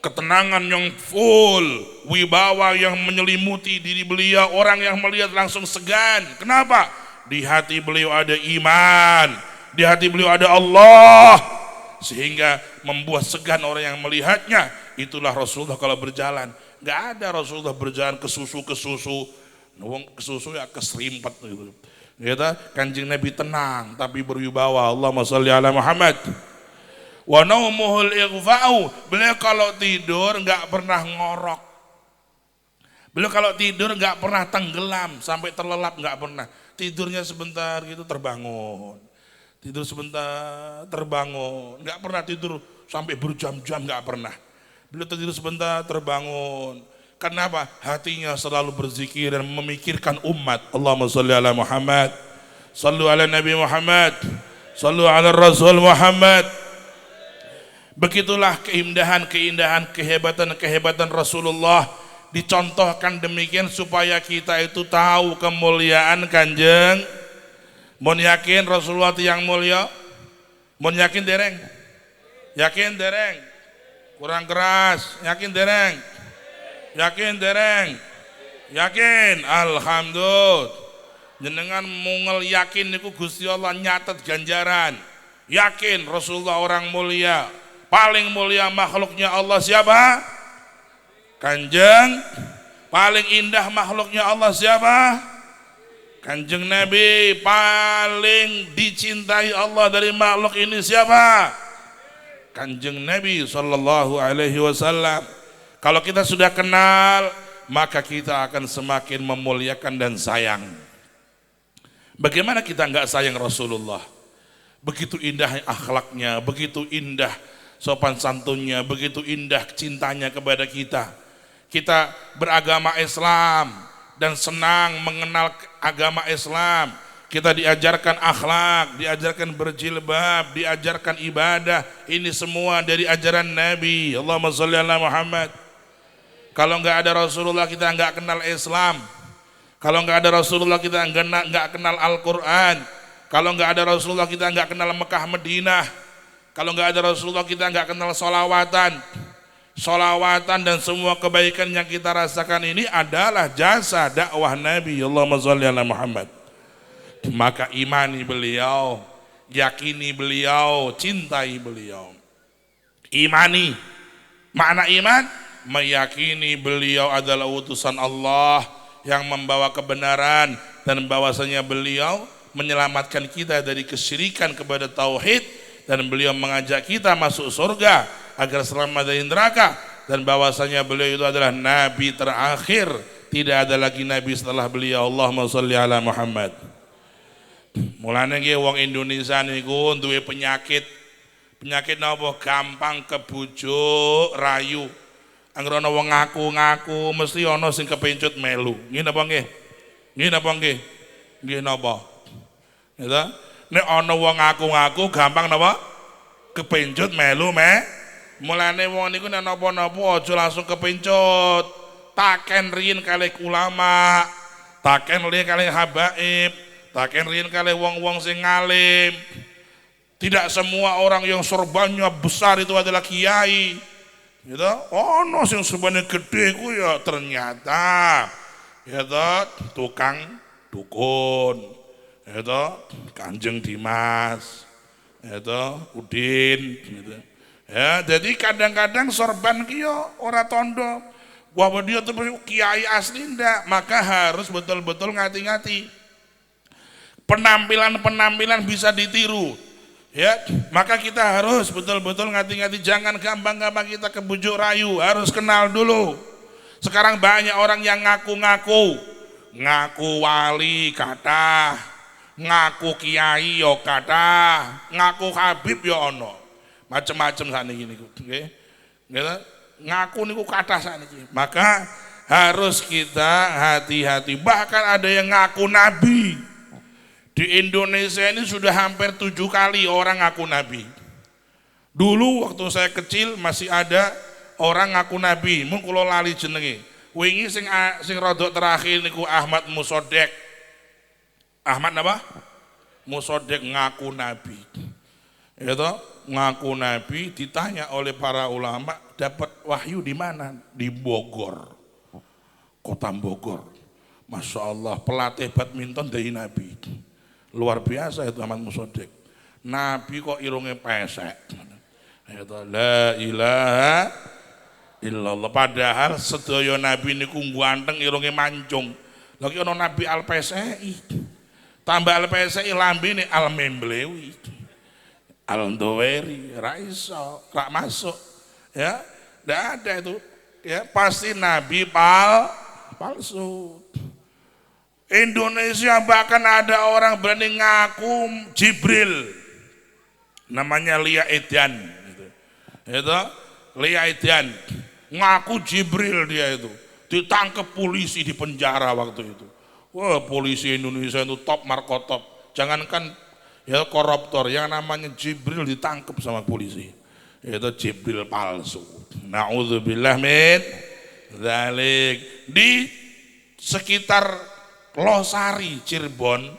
Speaker 1: Ketenangan yang full, wibawa yang menyelimuti diri beliau. Orang yang melihat langsung segan. Kenapa? Di hati beliau ada iman, di hati beliau ada Allah, sehingga membuat segan orang yang melihatnya. Itulah Rasulullah kalau berjalan. Nggak ada Rasulullah berjalan ke susu, wong ke susu ya keserimpet gitu. Gitu, Kanjeng Nabi tenang tapi berwibawa. Allahumma sholli ala Muhammad. Wa naumuhul ighfa'u, beliau kalau tidur nggak pernah ngorok. Beliau kalau tidur nggak pernah tenggelam sampai terlelap, nggak pernah. Tidurnya sebentar gitu terbangun. Tidur sebentar terbangun, nggak pernah tidur sampai berjam-jam, nggak pernah. Beliau tidur sebentar terbangun. Kenapa? Hatinya selalu berzikir dan memikirkan umat. Allahumma sholli ala Muhammad, shallu ala Nabi Muhammad, shallu ala Rasul Muhammad. Begitulah keindahan, kehebatan Rasulullah dicontohkan demikian supaya kita itu tahu kemuliaan Kanjeng. Mun yakin Rasulullah yang mulia? Mun yakin dereng? Yakin dereng? Kurang keras. Yakin dereng? Yakin dereng? Yakin? Alhamdulillah. Jenengan mungel yakin niku Gusti Allah nyatet ganjaran. Yakin Rasulullah orang mulia. Paling mulia makhluknya Allah siapa? Kanjeng. Paling indah makhluknya Allah siapa? Kanjeng Nabi. Paling dicintai Allah dari makhluk ini siapa? Kanjeng Nabi sallallahu alaihi wasallam. Kalau kita sudah kenal, maka kita akan semakin memuliakan dan sayang. Bagaimana kita enggak sayang Rasulullah? Begitu indah akhlaknya, begitu indah sopan santunnya, begitu indah cintanya kepada kita. Kita beragama Islam dan senang mengenal agama Islam. Kita diajarkan akhlak, diajarkan berjilbab, diajarkan ibadah. Ini semua dari ajaran Nabi. Allahumma sholli ala Muhammad. Kalau enggak ada Rasulullah kita enggak kenal Islam. Kalau enggak ada Rasulullah kita enggak kenal Al-Quran. Kalau enggak ada Rasulullah kita enggak kenal Mekah Madinah. Kalau enggak ada Rasulullah kita enggak kenal sholawatan. Sholawatan dan semua kebaikan yang kita rasakan ini adalah jasa dakwah Nabi. Allahumma sholli ala Muhammad. Maka imani beliau, yakini beliau, cintai beliau. Imani, makna iman, meyakini beliau adalah utusan Allah yang membawa kebenaran dan bahwasanya beliau menyelamatkan kita dari kesyirikan kepada tauhid, dan beliau mengajak kita masuk surga agar selamat dari neraka, dan bahwasanya beliau itu adalah nabi terakhir, tidak ada lagi nabi setelah beliau. Allahumma sholli ala Muhammad. Mulane nggih wong Indonesia niku duwe penyakit napa? Gampang kebujuk rayu. Angger ana wong ngaku-ngaku mesti ana sing kepencut melu. Nggih napa nggih? Nggih napa nggih? Nggih napa? Ya. Nek ana wong ngaku-ngaku gampang napa? Kepencut melu Mulane wong niku nek napa-napa aja langsung kepencut. Taken riyin kalih ulama, taken riyin kalih habaib, taken riyin kalih wong-wong sing ngalim. Tidak semua orang yang sorbannya besar itu adalah kiai. Gitu. Ono sing sorbannya gede ku ya ternyata gitu tukang dukun. Gitu, Kanjeng Dimas. Gitu, Udin gitu. Ya, jadi kadang-kadang sorban kiyo ora tondo. Bahwa dia tuh kiai asli ndak, maka harus betul-betul ngati-ngati. Penampilan bisa ditiru. Ya, maka kita harus betul-betul ngati-ngati, jangan gampang-gampang kita kebujuk rayu, harus kenal dulu. Sekarang banyak orang yang ngaku-ngaku, ngaku wali kata, ngaku kiai yo kata, ngaku habib yo ono. Macam-macam sakniki niku, nggih. Ngaku niku kathah sakniki. Maka harus kita hati-hati. Bahkan ada yang ngaku nabi. Di Indonesia ini sudah hampir 7 kali orang ngaku nabi. Dulu waktu saya kecil masih ada orang ngaku nabi, mun kula lali jenenge. Wingi sing rodok terakhir niku Ahmad Musodek. Ahmad apa? Musodek ngaku nabi. Ya toh, ngaku nabi, ditanya oleh para ulama, dapat wahyu di mana? Di Bogor. Kota Bogor. Masya Allah, pelatih badminton dari nabi. Luar biasa itu Ahmad Musodek. Nabi kok irungnya pesek. Ya toh, la ilaha illallah. Padahal sedaya nabi niku ganteng irunge mancung. Lagi ana nabi Al-PSI. Tambah Al-PSI lambene Al-Memblewi. Al-Ndoweri, ra iso, ra masuk. Ya, enggak ada itu. Ya, pasti nabi palsu. Indonesia bahkan ada orang berani ngaku Jibril. Namanya Lia Edian gitu. Itu Lia Edian ngaku Jibril dia itu. Ditangkap polisi di penjara waktu itu. Wah, polisi Indonesia itu top markotop. Jangankan ya koruptor, yang namanya Jibril ditangkap sama polisi. Itu Jibril palsu. Nauzubillah min dzalik. Di sekitar Losari Cirebon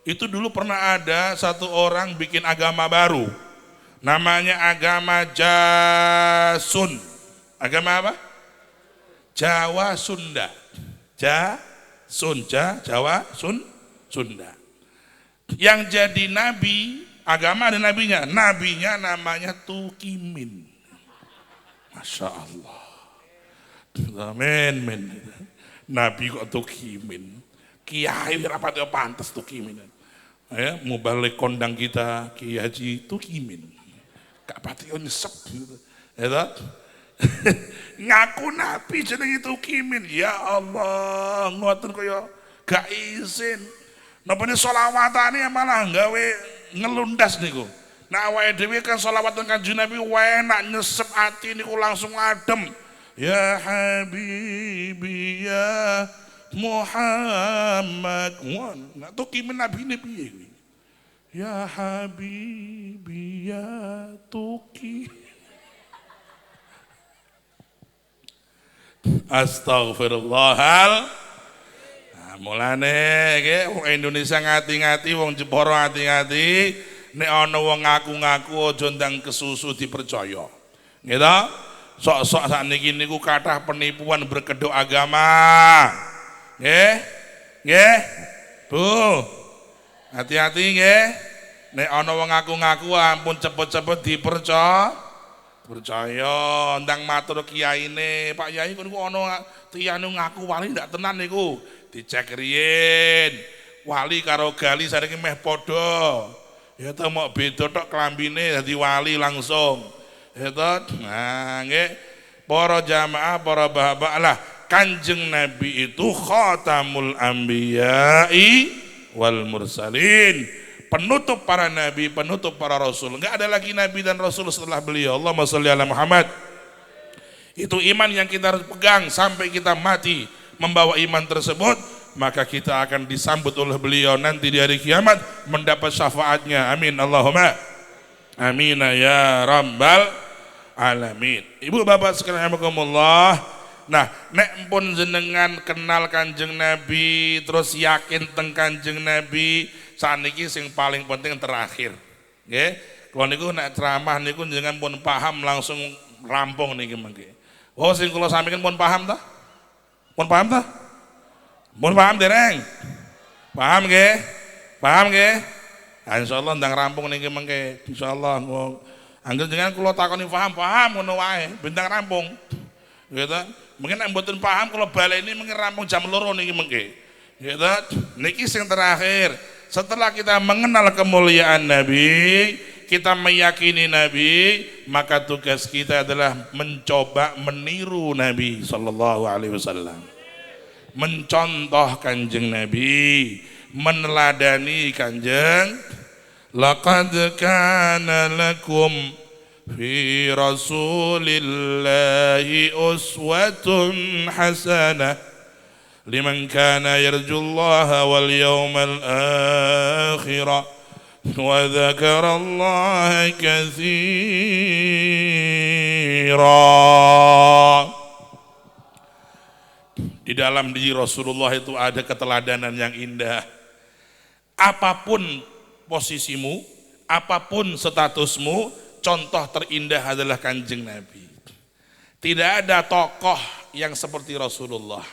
Speaker 1: itu dulu pernah ada satu orang bikin agama baru. Namanya agama Jasun. Agama apa? Jawa Sunda. Jawa Sunda. Yang jadi nabi, agama ada nabinya. Nabinya namanya Tukimin. Masya Allah. Amin. Nabi kok Tukimin. Kiai rapat ya pantas Tukimin. Ya, mau balik kondang kita Kiai Haji Tukimin. Gak pati nyesep gitu. Ya, ngaku nabi jeneng Tukimin. Ya Allah, ngoten kaya gak izin. Napa sholawatane malah gawe ngelundas niku. Nah awake dhewe kan sholawatan Kanjeng Nabi enak nyesep ati niku langsung adem. Ya Habibi ya Muhammad. Nah Tukimin nabi ini piye kuwi? Ya Habibi ya Tuki. Astaghfirullahal. Nah, mulane nggih wong Indonesia ngati-ngati, wong Jepara ngati-ngati, nek ana wong ngaku-ngaku aja ndang kesusu dipercaya. Nggih ta? Sok-sok sakniki niku kathah penipuan berkedok agama. Nggih. Bu. Hati-hati nggih. Nek ana wong ngaku-ngaku ampun cepet-cepet percaya ndang matur kiyaine, Pak Yai niku ana tiyane ngaku wali ndak tenan niku. Dicek riyin. Wali karo gali sareng meh padha. Ya ta mok beda tok klambine dadi wali langsung. Ya ta. Nah, nggih. Para jamaah, para bapak lah, Kanjeng Nabi itu khatamul anbiya'i wal mursalin. Penutup para nabi, penutup para rasul. Enggak ada lagi nabi dan rasul setelah beliau. Allahumma sholli ala Muhammad. Itu iman yang kita harus pegang sampai kita mati membawa iman tersebut, maka kita akan disambut oleh beliau nanti di hari kiamat mendapat syafaatnya. Amin Allahumma amin ya rabbal alamin. Ibu bapak sekalian rahimakumullah. Nah, nek pun jenengan kenal Kanjeng Nabi, terus yakin teng Kanjeng Nabi, saniki sing paling penting terakhir. Nggih. Kalau niku nek ceramah niku jenengan pun paham langsung rampung niki mengke. Oh sing kula sampaikan pun paham ta? Pun paham ta? Pun paham dereng? Paham nggih? Paham nggih? Nah, insyaallah ndang rampung niki mengke. Insyaallah anggere jenengan kula takoni paham ngono wae, bintang rampung. Gitu. Mungkin nek mboten paham kalau baleni mungkin rampung jam 2 niki mengke. Gitu. Niki sing terakhir. Setelah kita mengenal kemuliaan Nabi, kita meyakini Nabi, maka tugas kita adalah mencoba meniru Nabi sallallahu alaihi wasallam. Mencontoh Kanjeng Nabi, meneladani Kanjeng. Laqad kana lakum fi Rasulillahi uswatun hasanah liman kana yarjullaha wal yawmal akhirah wa dzakarallaha katsiran. Di dalam diri Rasulullah itu ada keteladanan yang indah. Apapun posisimu, apapun statusmu, contoh terindah adalah Kanjeng Nabi. Tidak ada tokoh yang seperti Rasulullah.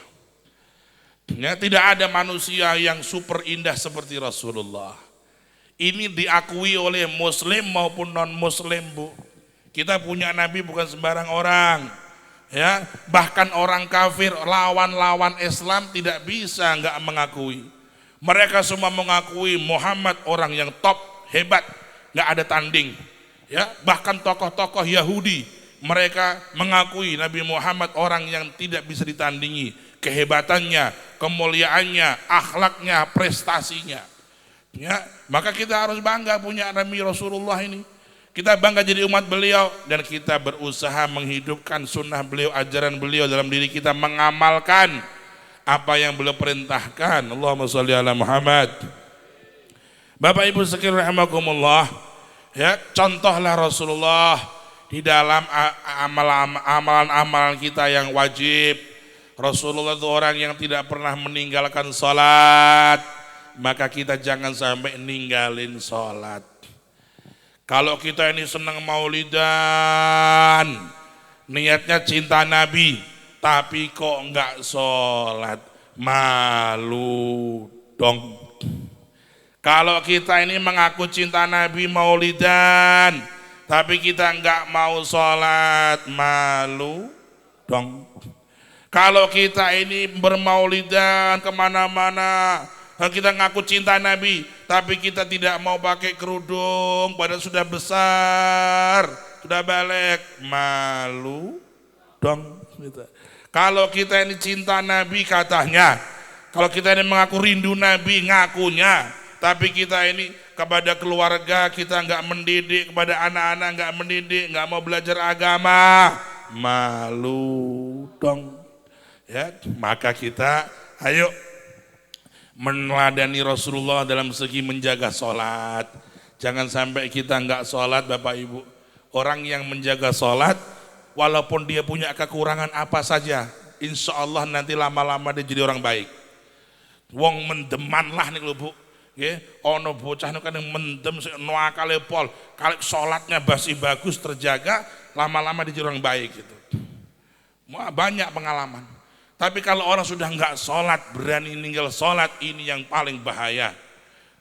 Speaker 1: Ya, tidak ada manusia yang super indah seperti Rasulullah. Ini diakui oleh muslim maupun non muslim, Bu. Kita punya Nabi bukan sembarang orang. Ya, bahkan orang kafir lawan-lawan Islam tidak bisa nggak mengakui. Mereka semua mengakui Muhammad orang yang top, hebat, nggak ada tanding. Ya, bahkan tokoh-tokoh Yahudi mereka mengakui Nabi Muhammad orang yang tidak bisa ditandingi, kehebatannya, kemuliaannya, akhlaknya, prestasinya. Ya, maka kita harus bangga punya Nabi Rasulullah ini. Kita bangga jadi umat beliau dan kita berusaha menghidupkan sunnah beliau, ajaran beliau dalam diri kita, mengamalkan apa yang beliau perintahkan. Allahumma sholli ala Muhammad. Bapak Ibu sekalian rahimakumullah, ya, contohlah Rasulullah di dalam amalan-amalan kita yang wajib. Rasulullah itu orang yang tidak pernah meninggalkan sholat, maka kita jangan sampai ninggalin sholat. Kalau kita ini senang maulidan, niatnya cinta Nabi, tapi kok enggak sholat, malu dong. Kalau kita ini mengaku cinta Nabi maulidan, tapi kita enggak mau sholat, malu dong. Kalau kita ini bermaulidan kemana-mana, kita ngaku cinta Nabi, tapi kita tidak mau pakai kerudung, badan sudah besar, sudah balik, malu dong. Kalau kita ini cinta Nabi katanya, kalau kita ini mengaku rindu Nabi ngakunya, tapi kita ini kepada keluarga kita nggak mendidik, kepada anak-anak nggak mendidik, nggak mau belajar agama, malu dong. Ya, maka kita ayo meneladani Rasulullah dalam segi menjaga sholat. Jangan sampai kita enggak sholat Bapak Ibu. Orang yang menjaga sholat, walaupun dia punya kekurangan apa saja, insya Allah nanti lama-lama dia jadi orang baik. Wong mendeman lah nih Bu. Ono bocah kan yang mendem nuakale pol, kalau sholatnya masih bagus terjaga, lama-lama dia jadi orang baik gitu. Banyak pengalaman. Tapi kalau orang sudah enggak sholat, berani ninggal sholat, ini yang paling bahaya.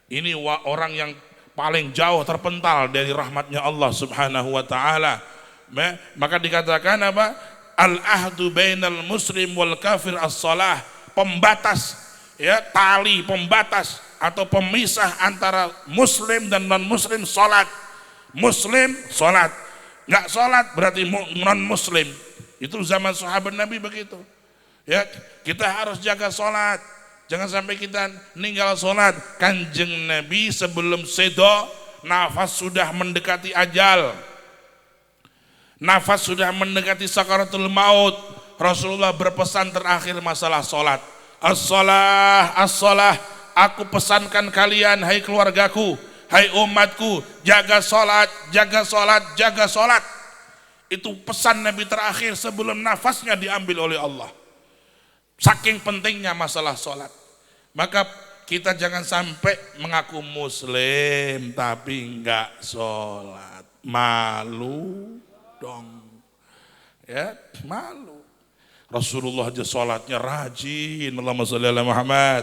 Speaker 1: Ini orang yang paling jauh terpental dari rahmatnya Allah subhanahu wa ta'ala. Maka dikatakan apa? Al-ahdu bainal muslim wal kafir as-salah. Pembatas, ya, tali pembatas atau pemisah antara muslim dan non muslim sholat. Muslim sholat, enggak sholat berarti non muslim. Itu zaman sahabat Nabi begitu. Ya, kita harus jaga sholat, jangan sampai kita ninggal sholat. Kanjeng Nabi sebelum sedo, nafas sudah mendekati ajal, nafas sudah mendekati sakaratul maut. Rasulullah berpesan terakhir masalah sholat. As-salah, as-salah, aku pesankan kalian, hai keluargaku, hai umatku, jaga sholat, jaga sholat, jaga sholat. Itu pesan Nabi terakhir sebelum nafasnya diambil oleh Allah. Saking pentingnya masalah sholat. Maka kita jangan sampai mengaku muslim tapi enggak sholat. Malu dong. Ya, malu. Rasulullah aja sholatnya rajin. Allahumma sholli ala Muhammad.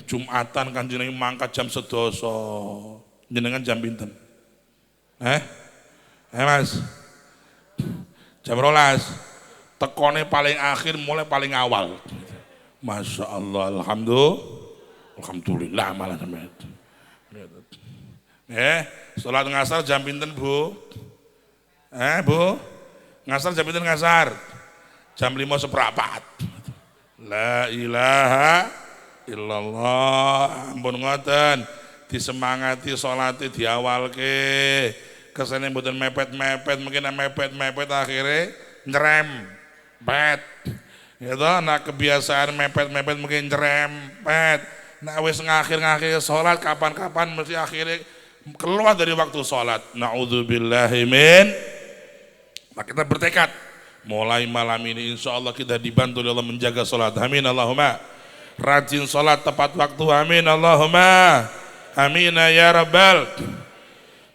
Speaker 1: Jumatan kan jenengan mangkat jam 11. Jenengan jam pinten? Mas? Jam 12. Tekone paling akhir, mulai paling awal. Masya Allah, alhamdulillah malah sampai. Sholat ngasar jam pinten Bu? Bu? Ngasar jam pinten ngasar? Jam 5:15. La ilaha illallah. Ampun ngoten, disemangati sholatnya diawalke. Kesane mboten mepet-mepet, mungkin mepet-mepet akhirnya nyerem. Gitu, nah kebiasaan mepet-mepet mungkin nyerempet. Nah wis ngakhir-ngakhir sholat, kapan-kapan mesti akhirnya keluar dari waktu sholat. Na'udzubillahi min. Maka kita bertekad mulai malam ini insya Allah kita dibantu oleh Allah menjaga sholat. Amin Allahumma. Rajin sholat tepat waktu. Amin Allahumma. Amin ya Rabbal.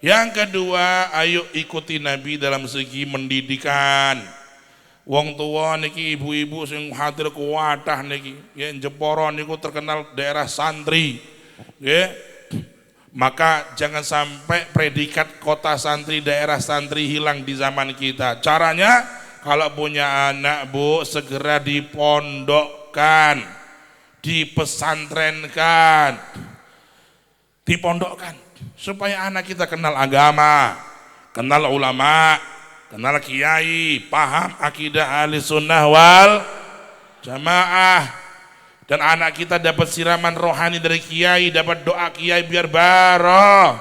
Speaker 1: Yang kedua, ayo ikuti Nabi dalam segi mendidikan. Wong tua niki, ibu-ibu sing hadir ke wadah niki, ya Jeporo niku terkenal daerah santri, ya. Maka jangan sampai predikat kota santri, daerah santri hilang di zaman kita. Caranya kalau punya anak Bu, segera dipondokkan, dipesantrenkan, dipondokkan, supaya anak kita kenal agama, kenal ulama, kenal kiai, paham akidah ahli sunnah wal jamaah. Dan anak kita dapat siraman rohani dari kiai, dapat doa kiai biar barokah.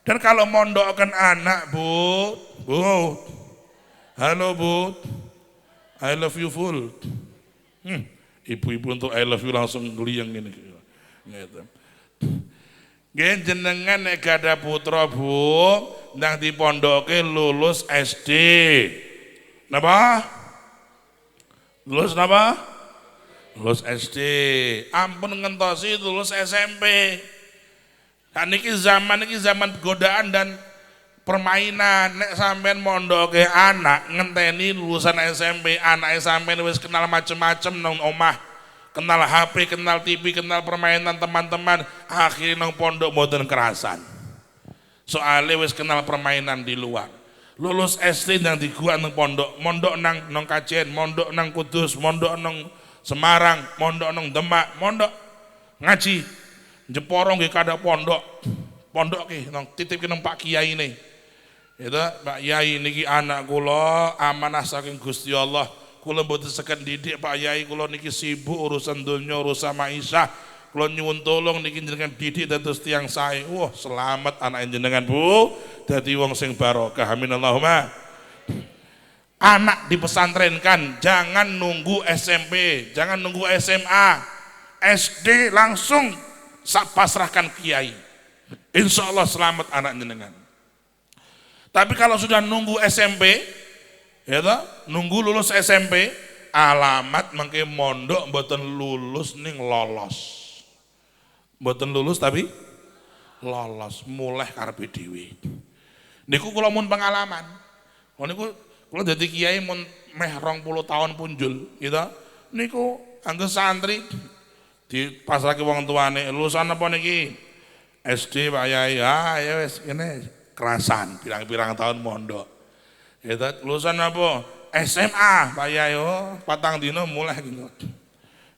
Speaker 1: Dan kalau mondokkan anak Bu, halo Bu, I love you full. Ibu-ibu untuk I love you langsung geliyang gini. Gitu. Jenengan nek gada putra Bu, nang dipondoke lulus SD. Napa? Lulus napa? Lulus SD. Ampun ngentosi lulus SMP. Nah, niki zaman godaan dan permainan. Nek sampean mondoke anak ngenteni lulusan SMP, anak sampean wis kenal macem-macem nang omah. Kenal HP, kenal TV, kenal permainan teman-teman, akhirnya nang pondok mboten kerasan. Soalnya wis kenal permainan di luar. Lulus SD nang di gua nang pondok, mondok nang Kajen, mondok nang Kudus, mondok nang Semarang, mondok nang Demak, mondok ngaji. Jeporo nggih kada pondok ki nang titip ki nang Pak Kiai ini. Itu Pak Yai niki anak kula amanah saking Gusti Allah. Kula mboten seken didik Pak Yai, kula niki sibuk urusan dunya, urusan maisha. Kula nyuwun tolong niki jenengan didik dados tiyang sae. Wah, selamat anak jenengan Bu, dadi wong sing barokah. Amin Allahumma. Anak dipesantrenkan, jangan nunggu SMP, jangan nunggu SMA, SD langsung pasrahkan kiai. Insya Allah selamat anak jenengan. Tapi kalau sudah nunggu SMP, ya toh, nunggu lulus SMP, alamat mengke mondok mboten lulus ning lolos. Mboten lulus tapi lolos, mulai karepe dhewe. Niku kula mun pengalaman. Niku kula dadi kiai mun meh 20 tahun punjul, gitu. Niku anggo santri dipasrahke wong tuane, lulusan apa niki? SD Pak Yai. Ah ya wis kene kerasan pirang-pirang tahun mondok. Gitu. Lulusan apa? SMA Pak Yai. Oh, patang dino mulai gitu.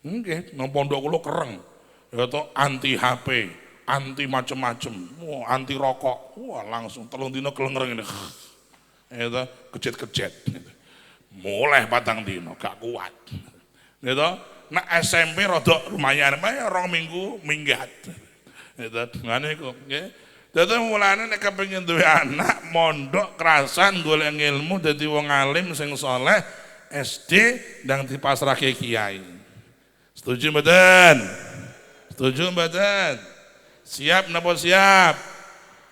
Speaker 1: Nggih, nang pondok kula kereng. Ya to anti HP, anti macem-macem, anti rokok. Wah, langsung 3 dino kelengreng ini. Itu kejet-kejet. Mulai patang dino gak kuat. Gitu. Nah SMP rodok lumayan, 2 minggu minggat. Gitu. Ngene iku, nggih. Dadi mulane nek kepengin duwe anak mondok kerasan golek ilmu dadi wong alim sing saleh SD ndang dipasrahke kiai. Setuju mboten? Setuju mboten? Siap napa siap?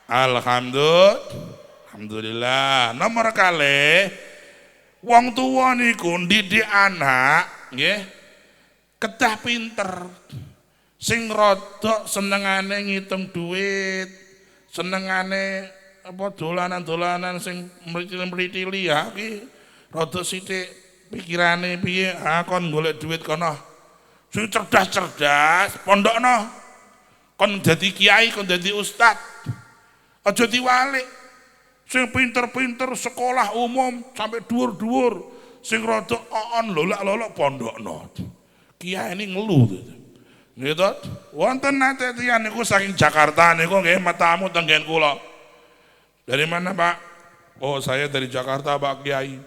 Speaker 1: Alhamdulillah. Nomor kali wong tua niku ndidik anak nggih kedah pinter. Sing rodok senengane ngitung duit, senengane apa dolanan-dolanan sing mriti-mriti ya iki rodok sithik pikirane piye kon golek duit kono. Sing cerdas-cerdas pondokno. Kon dadi kiai, kon dadi ustad. Aja diwalik. Sing pinter-pinter sekolah umum sampai dhuwur-dhuwur, sing rada on lolak-lolak pondokno. Kiai ini ngeluh gitu. Gitu. Wonten nate tiyang niku saking Jakarta niku nggih tamu tenggen kula. Dari mana, Pak? Oh, saya dari Jakarta, Pak Kiai.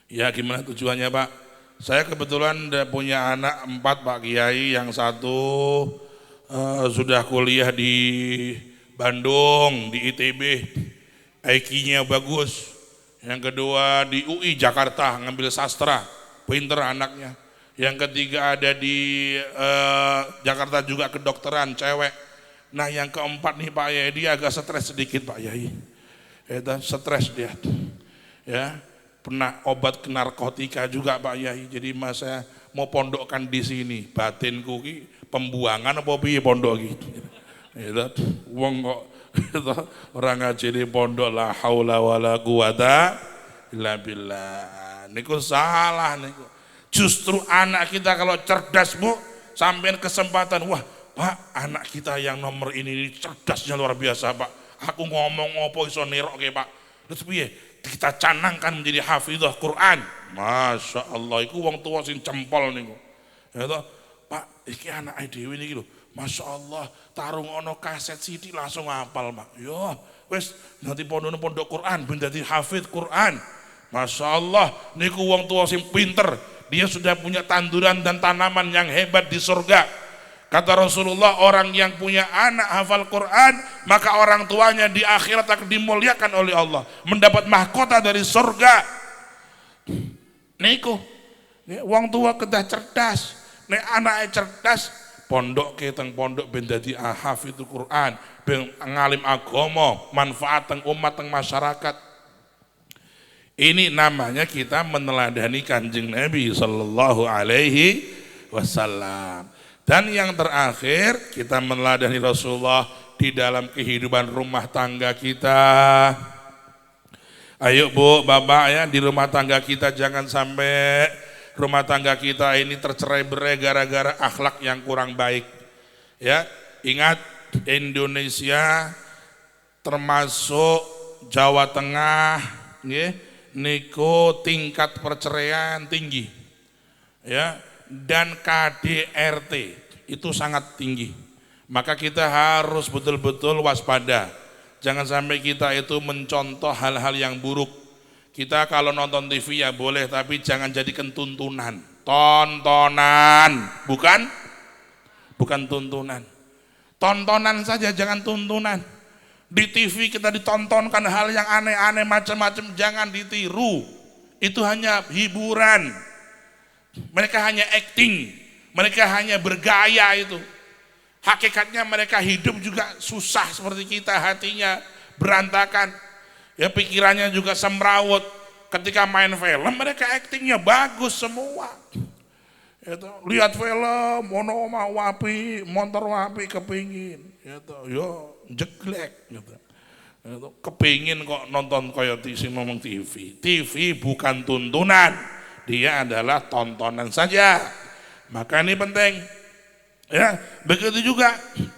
Speaker 1: Ya, gimana tujuannya, Pak? Saya kebetulan punya anak 4, Pak Kiai. Yang satu sudah kuliah di Bandung, di ITB. IQ-nya bagus. Yang kedua di UI Jakarta ngambil sastra, pinter anaknya. Yang ketiga ada di Jakarta juga kedokteran, cewek. Nah yang keempat nih Pak Yai, dia agak stres sedikit Pak Yai. Stres dia. Ya, pernah obat ke narkotika juga Pak Yai. Jadi saya mau pondokkan di sini. Batinku ki pembuangan apa piye pondok gitu. Wong kok orang ngaji di pondok la haula wala quwata illa billah. Niku salah niku. Justru anak kita kalau cerdas Bu, sampean kesempatan, wah Pak, anak kita yang nomor ini cerdasnya luar biasa Pak. Aku ngomong apa iso nerokke Pak. Terus piye? kita canangkan menjadi hafizah Quran. Masya Allah, itu wong tua sing cempol niku. Ya toh, Pak, iki anak dhewe niki lho. Masya Allah, tarung ono kaset sithik langsung hafal, Pak. Yo, wis nanti pondok Quran ben dadi hafiz Quran. Masya Allah, niku wong tua sing pinter. Dia sudah punya tanduran dan tanaman yang hebat di surga. Kata Rasulullah, orang yang punya anak hafal Quran, maka orang tuanya di akhirat akan dimuliakan oleh Allah, mendapat mahkota dari surga. Niku, wong tua kedah cerdas, nek anaknya cerdas, pondok keteng pondok ben dadi hafizul Quran, ben ngalim agama, manfaat teng umat teng masyarakat. Ini namanya kita meneladani Kanjeng Nabi sallallahu alaihi wasallam. Dan yang terakhir, kita meneladani Rasulullah di dalam kehidupan rumah tangga kita. Ayo Bu, Bapak ya, di rumah tangga kita jangan sampai rumah tangga kita ini tercerai-berai gara-gara akhlak yang kurang baik. Ya, ingat Indonesia termasuk Jawa Tengah, niku tingkat perceraian tinggi. Ya, dan KDRT itu sangat tinggi. Maka kita harus betul-betul waspada. Jangan sampai kita itu mencontoh hal-hal yang buruk. Kita kalau nonton TV ya boleh, tapi jangan jadikan tuntunan. Tontonan, bukan tuntunan. Tontonan saja, jangan tuntunan. Di TV kita ditontonkan hal yang aneh-aneh macam-macam, jangan ditiru. Itu hanya hiburan. Mereka hanya acting, mereka hanya bergaya itu. Hakikatnya mereka hidup juga susah seperti kita, hatinya berantakan. Ya pikirannya juga semrawut. Ketika main film mereka actingnya bagus semua. Itu, lihat film, ono omah wapi, motor wapi kepingin. Itu, yo jeglek. Gitu. Itu, kepingin kok nonton kayak ngomong TV. TV bukan tuntunan. Dia adalah tontonan saja. Maka ini penting. Ya, begitu juga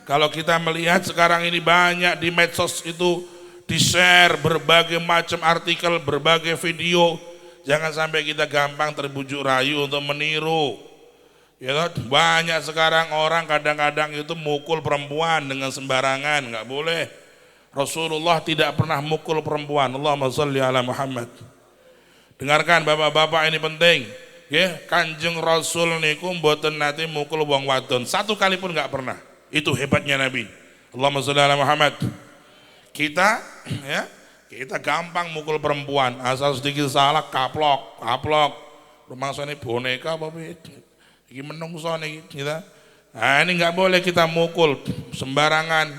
Speaker 1: kalau kita melihat sekarang ini banyak di medsos itu di-share berbagai macam artikel, berbagai video. Jangan sampai kita gampang terbujuk rayu untuk meniru. Ya, banyak sekarang orang kadang-kadang itu mukul perempuan dengan sembarangan, nggak boleh. Rasulullah tidak pernah mukul perempuan. Allahumma sholli ala Muhammad. Dengarkan bapak-bapak, ini penting. Ya, Kanjeng Rasul niku mboten nate mukul wong wadon, satu kali pun nggak pernah. Itu hebatnya Nabi. Allahumma sholli ala Muhammad. Kita gampang mukul perempuan, asal sedikit salah kaplok. Rumangsane boneka apa piye? Iki menungso niki kita. Nah, ini nggak boleh kita mukul sembarangan.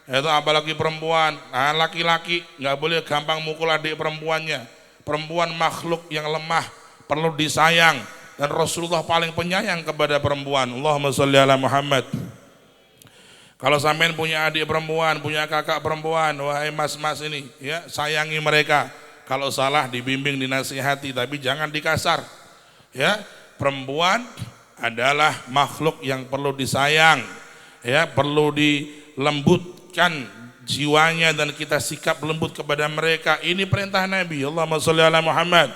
Speaker 1: Itu apalagi perempuan. Nah, laki-laki nggak boleh gampang mukul adik perempuannya. Perempuan makhluk yang lemah, perlu disayang, dan Rasulullah paling penyayang kepada perempuan. Allahumma sholli ala Muhammad. Kalau sampean punya adik perempuan, punya kakak perempuan, wahai mas-mas ini, ya sayangi mereka. Kalau salah dibimbing, dinasihati, tapi jangan dikasar. Ya, perempuan adalah makhluk yang perlu disayang, ya perlu dilembutkan jiwanya, dan kita sikap lembut kepada mereka. Ini perintah Nabi. Allahumma sholli ala Muhammad.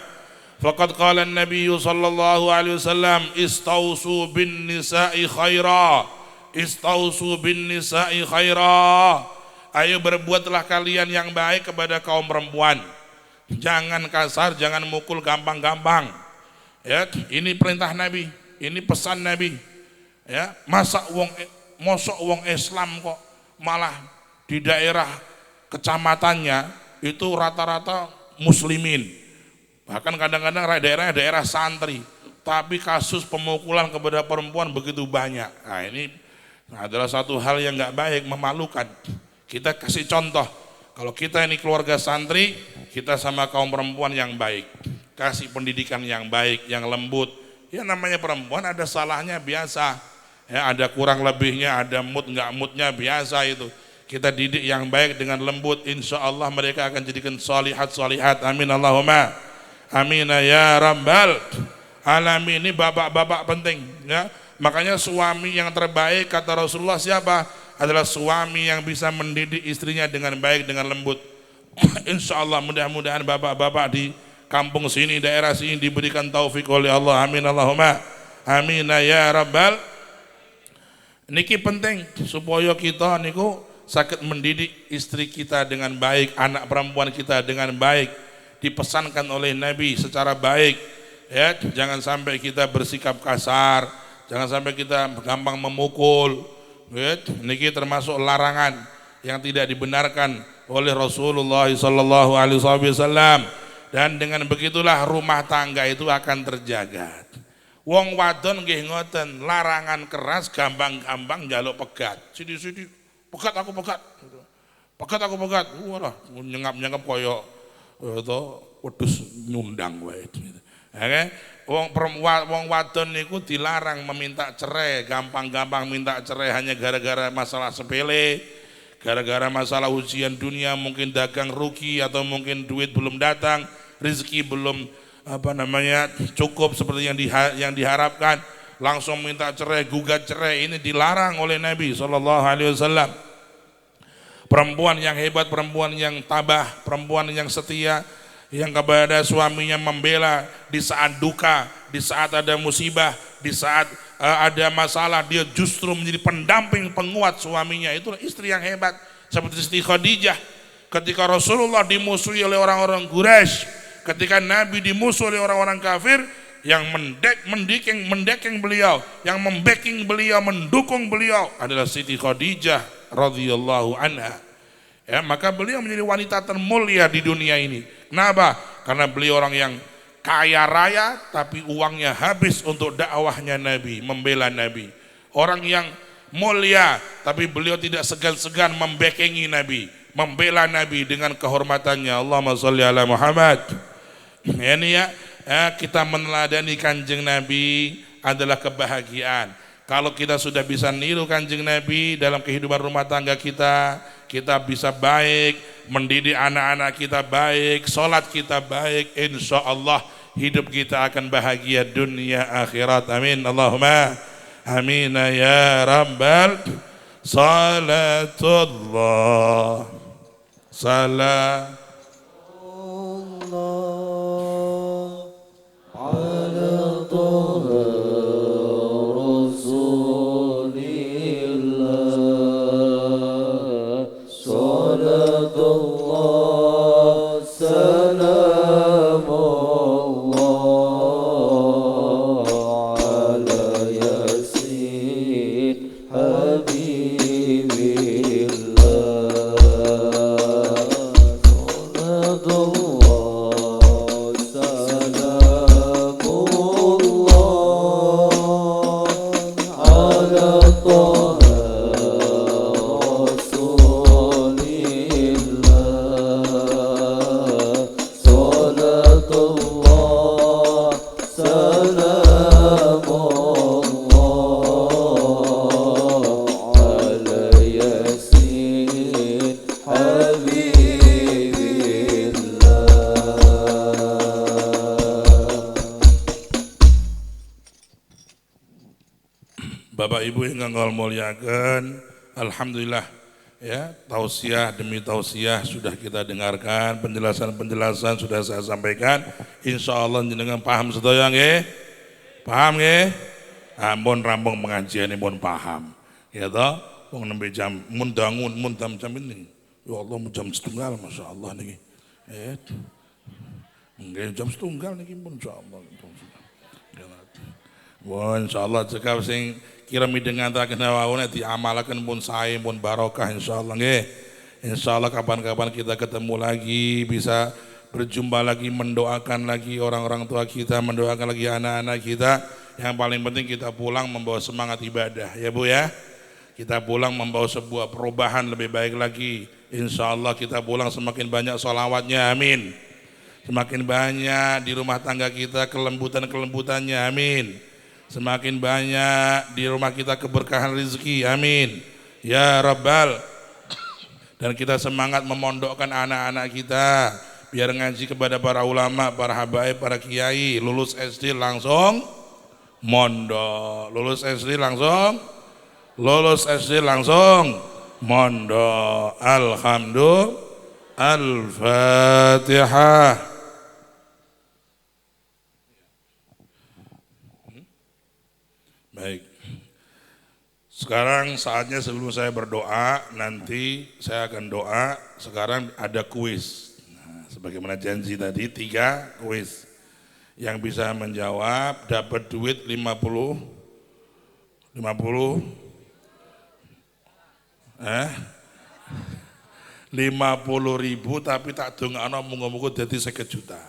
Speaker 1: Faqad qala an-nabiy sallallahu alaihi wasallam, istausu bin nisa'i khaira. Istausu bin nisa'i khaira. Ayo berbuatlah kalian yang baik kepada kaum perempuan. Jangan kasar, jangan mukul gampang-gampang. Ya, ini perintah Nabi, ini pesan Nabi. Ya, mosok wong Islam kok malah di daerah kecamatannya itu rata-rata muslimin, bahkan kadang-kadang daerah santri, tapi kasus pemukulan kepada perempuan begitu banyak. Nah, ini adalah satu hal yang nggak baik, memalukan. Kita kasih contoh, kalau kita ini keluarga santri, kita sama kaum perempuan yang baik, kasih pendidikan yang baik, yang lembut. Ya namanya perempuan ada salahnya biasa, ya ada kurang lebihnya, ada mood nggak moodnya biasa itu. Kita didik yang baik dengan lembut, insya Allah mereka akan jadikan solihat. Amin Allahumma amin ya rabbal alamin. Ini bapak-bapak penting ya. Makanya suami yang terbaik kata Rasulullah siapa? Adalah suami yang bisa mendidik istrinya dengan baik, dengan lembut. Insya Allah mudah-mudahan bapak-bapak di kampung sini, daerah sini diberikan taufik oleh Allah. Amin Allahumma amin ya rabbal. Niki penting supaya kita niku sakit mendidik istri kita dengan baik, anak perempuan kita dengan baik, dipesankan oleh Nabi secara baik. Ya, jangan sampai kita bersikap kasar, jangan sampai kita gampang memukul. Ya, niki termasuk larangan yang tidak dibenarkan oleh Rasulullah sallallahu alaihi wasallam, dan dengan begitulah rumah tangga itu akan terjaga. Wong wadon nggih ngoten, larangan keras gampang-gampang njaluk pegat. Sidi-sidi pegat aku pegat. Pegat aku pegat. Wah, nyengap-nyengap koyo to wedhus nyundang wae. Oke, wong wadon niku dilarang meminta cerai, gampang-gampang minta cerai hanya gara-gara masalah sepele. Gara-gara masalah ujian dunia, mungkin dagang rugi atau mungkin duit belum datang, rezeki belum cukup seperti yang diharapkan, langsung minta cerai, gugat cerai. Ini dilarang oleh Nabi SAW. Perempuan yang hebat, perempuan yang tabah, perempuan yang setia, yang kepada suaminya membela di saat duka, di saat ada musibah, di saat ada masalah, dia justru menjadi pendamping penguat suaminya. Itulah istri yang hebat. Seperti Siti Khadijah ketika Rasulullah dimusuhi oleh orang-orang Quraisy, ketika Nabi dimusuhi oleh orang-orang kafir, yang mendekeng beliau, yang membacking beliau, mendukung beliau adalah Siti Khadijah radhiyallahu anha. Ya, maka beliau menjadi wanita termulia di dunia ini. Kenapa? Karena beliau orang yang kaya raya tapi uangnya habis untuk dakwahnya Nabi, membela Nabi. Orang yang mulia tapi beliau tidak segan-segan membackingi Nabi, membela Nabi dengan kehormatannya. Allahumma sholli ala Muhammad. Ini ya, kita meneladani Kanjeng Nabi adalah kebahagiaan. Kalau kita sudah bisa niru Kanjeng Nabi dalam kehidupan rumah tangga kita, kita bisa baik, mendidik anak-anak kita baik, sholat kita baik, insya Allah hidup kita akan bahagia dunia akhirat. Amin Allahumma amin ya rabbal. Salatullah salam
Speaker 2: ala Taha Rasulillah. Salatullah salamullah ala Yasin Habibillah. Salatullah salamullah ala Taha Rasulillah. Salatullah salamullah ala Yasin Habibillah.
Speaker 1: Bapak Ibu yang kanggo muliakan, alhamdulillah ya, tausiah demi tausiah sudah kita dengarkan, penjelasan-penjelasan sudah saya sampaikan. Insya Allah jenengan paham sedaya nggih? Paham nggih? Ampun rampung pengajian pun paham. Ya toh, wong nembe jam mun dangun mun jam ini. Ya Allah jam setunggal masyaallah niki. Nggih jam setunggal niki pun insyaallah. Wah insyaallah cekap sing kira midengataken wau nek diamalaken pun sae pun barokah insyaallah nggih. Insyaallah kapan-kapan kita ketemu lagi, bisa berjumpa lagi, mendoakan lagi orang-orang tua kita, mendoakan lagi anak-anak kita. Yang paling penting kita pulang membawa semangat ibadah ya Bu ya. Kita pulang membawa sebuah perubahan lebih baik lagi. Insyaallah kita pulang semakin banyak sholawatnya, amin. Semakin banyak di rumah tangga kita kelembutan-kelembutannya, amin. Semakin banyak di rumah kita keberkahan rezeki, amin ya rabbal. Dan kita semangat memondokkan anak-anak kita biar ngaji kepada para ulama, para habaib, para kiai. Lulus SD langsung mondok, lulus SD langsung mondok. Al-Fatihah. Baik. Sekarang saatnya sebelum saya berdoa, nanti saya akan doa. Sekarang ada kuis. Nah, sebagaimana janji tadi, 3 kuis. Yang bisa menjawab dapat duit 50 ribu, tapi tak dongakno muga-muga dadi 50 juta.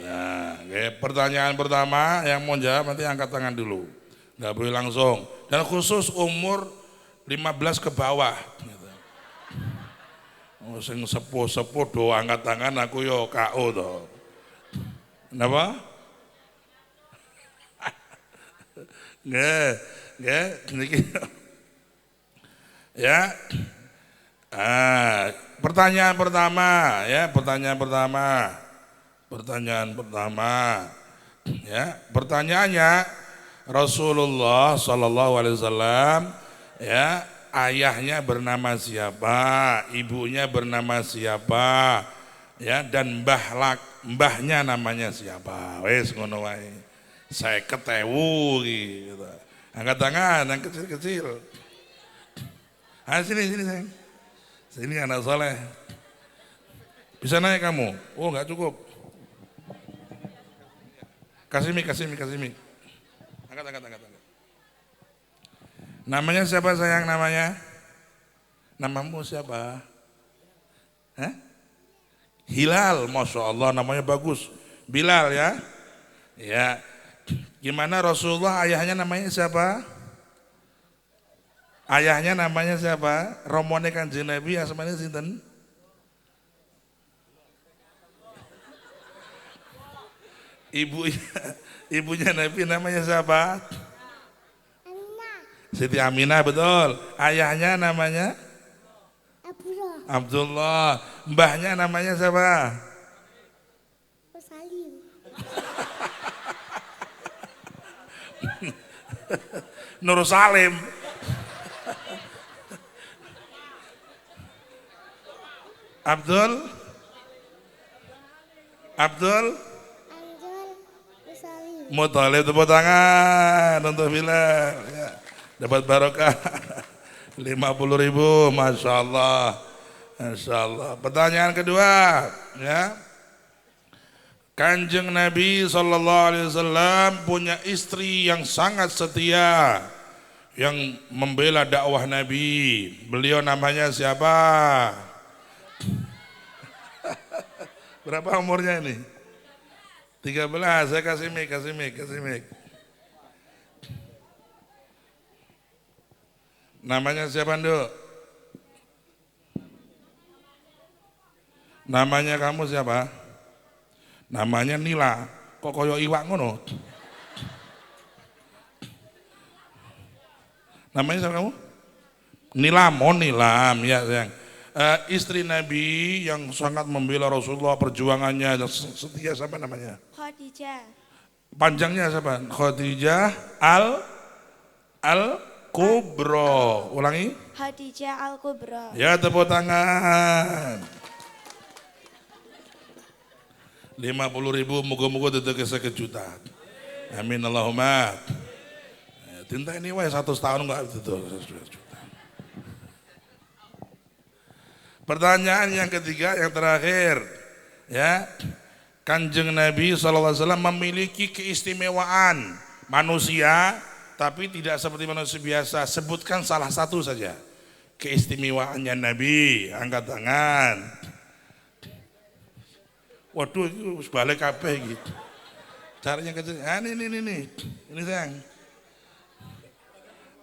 Speaker 1: Nah, oke. Pertanyaan pertama yang mau jawab nanti angkat tangan dulu. Nggak boleh langsung. Dan khusus umur 15 ke bawah. Sing sepuh-sepuh do angkat tangan, aku yo KO toh. Kenapa? Nggih. Ya. Pertanyaan pertama. Ya, pertanyaannya Rasulullah Sallallahu Alaihi Wasallam, ya, ayahnya bernama siapa, ibunya bernama siapa, ya, dan mbahnya namanya siapa. Wes ngono wae. Saya ketewu gitu. Angkat tangan yang kecil-kecil. Sini sayang. Sini anak soleh. Bisa naik kamu? Oh enggak cukup. Kasih mic. Angkat. Namanya siapa sayang namanya? Namamu siapa? Hilal, Masya Allah namanya bagus. Bilal ya. Ya. Gimana Rasulullah ayahnya namanya siapa? Ayahnya namanya siapa? Romone Kanjeng Nabi asmane sinten? Ibunya Nabi namanya siapa? Aminah. Siti Aminah, betul. Ayahnya namanya? Abdullah. Mbahnya namanya siapa? Salim. Nur Salim. Abdul Muthalib, tepuk tangan untuk Bilal ya. Dapat barokah 50 ribu, Masya Allah. Pertanyaan kedua, ya. Kanjeng Nabi Sallallahu Alaihi Wasallam punya istri yang sangat setia, yang membela dakwah Nabi. Beliau namanya siapa? Berapa umurnya ini? 13, saya kasih mic. Namanya siapa, Nduk? Namanya kamu siapa? Namanya Nila. Kok koyo iwak ngono? Namanya siapa kamu? Nilam, ya sayang. Istri Nabi yang sangat membela Rasulullah, perjuangannya setia, siapa namanya?
Speaker 3: Khadijah.
Speaker 1: Panjangnya siapa? Khadijah Al-Kubro. Ulangi.
Speaker 3: Khadijah Al-Kubro.
Speaker 1: Ya, tepuk tangan. 50 ribu, moga-moga dedek 1 juta. Amin Allahumma. Tinta ini wae 100 tahun enggak itu. Pertanyaan yang ketiga, yang terakhir, ya. Kanjeng Nabi SAW memiliki keistimewaan manusia, tapi tidak seperti manusia biasa. Sebutkan salah satu saja keistimewaannya Nabi. Angkat tangan. Waduh, itu balik kabeh gitu. Caranya kecil. Ini sayang.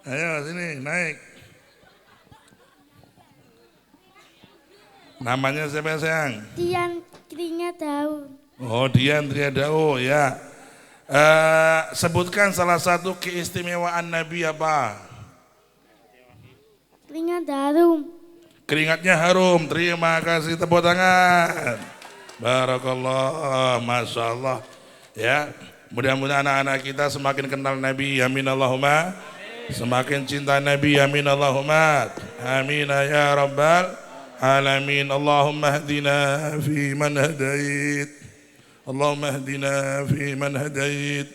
Speaker 1: Ayo sini naik. Namanya siapa sayang?
Speaker 3: Dian Keringat Daun.
Speaker 1: Oh, Dian Triadao ya. Sebutkan salah satu keistimewaan Nabi apa?
Speaker 3: Keringat harum.
Speaker 1: Keringatnya harum. Terima kasih, tepuk tangan. Barakallah, Masya Allah. Ya, mudah-mudahan anak-anak kita semakin kenal Nabi. Amin Allahumma. Semakin cinta Nabi. Amin Allahumma. Amin ya Rabbal العالمين. اللهم اهدنا فيمن هديت، اللهم اهدنا فيمن هديت،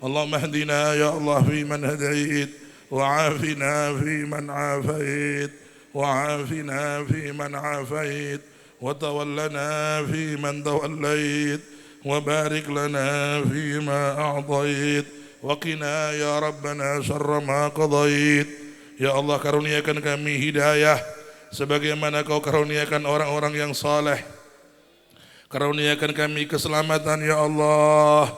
Speaker 1: اللهم اهدنا يا الله فيمن هديت، وعافنا فيمن عافيت، وعافنا فيمن عافيت، وتولنا فيمن توليت، وبارك لنا فيما أعطيت، وقنا يا ربنا شر ما قضيت. Ya Allah, karuniakan kami hidayah sebagaimana Kau karuniakan orang-orang yang saleh. Karuniakan kami keselamatan ya Allah.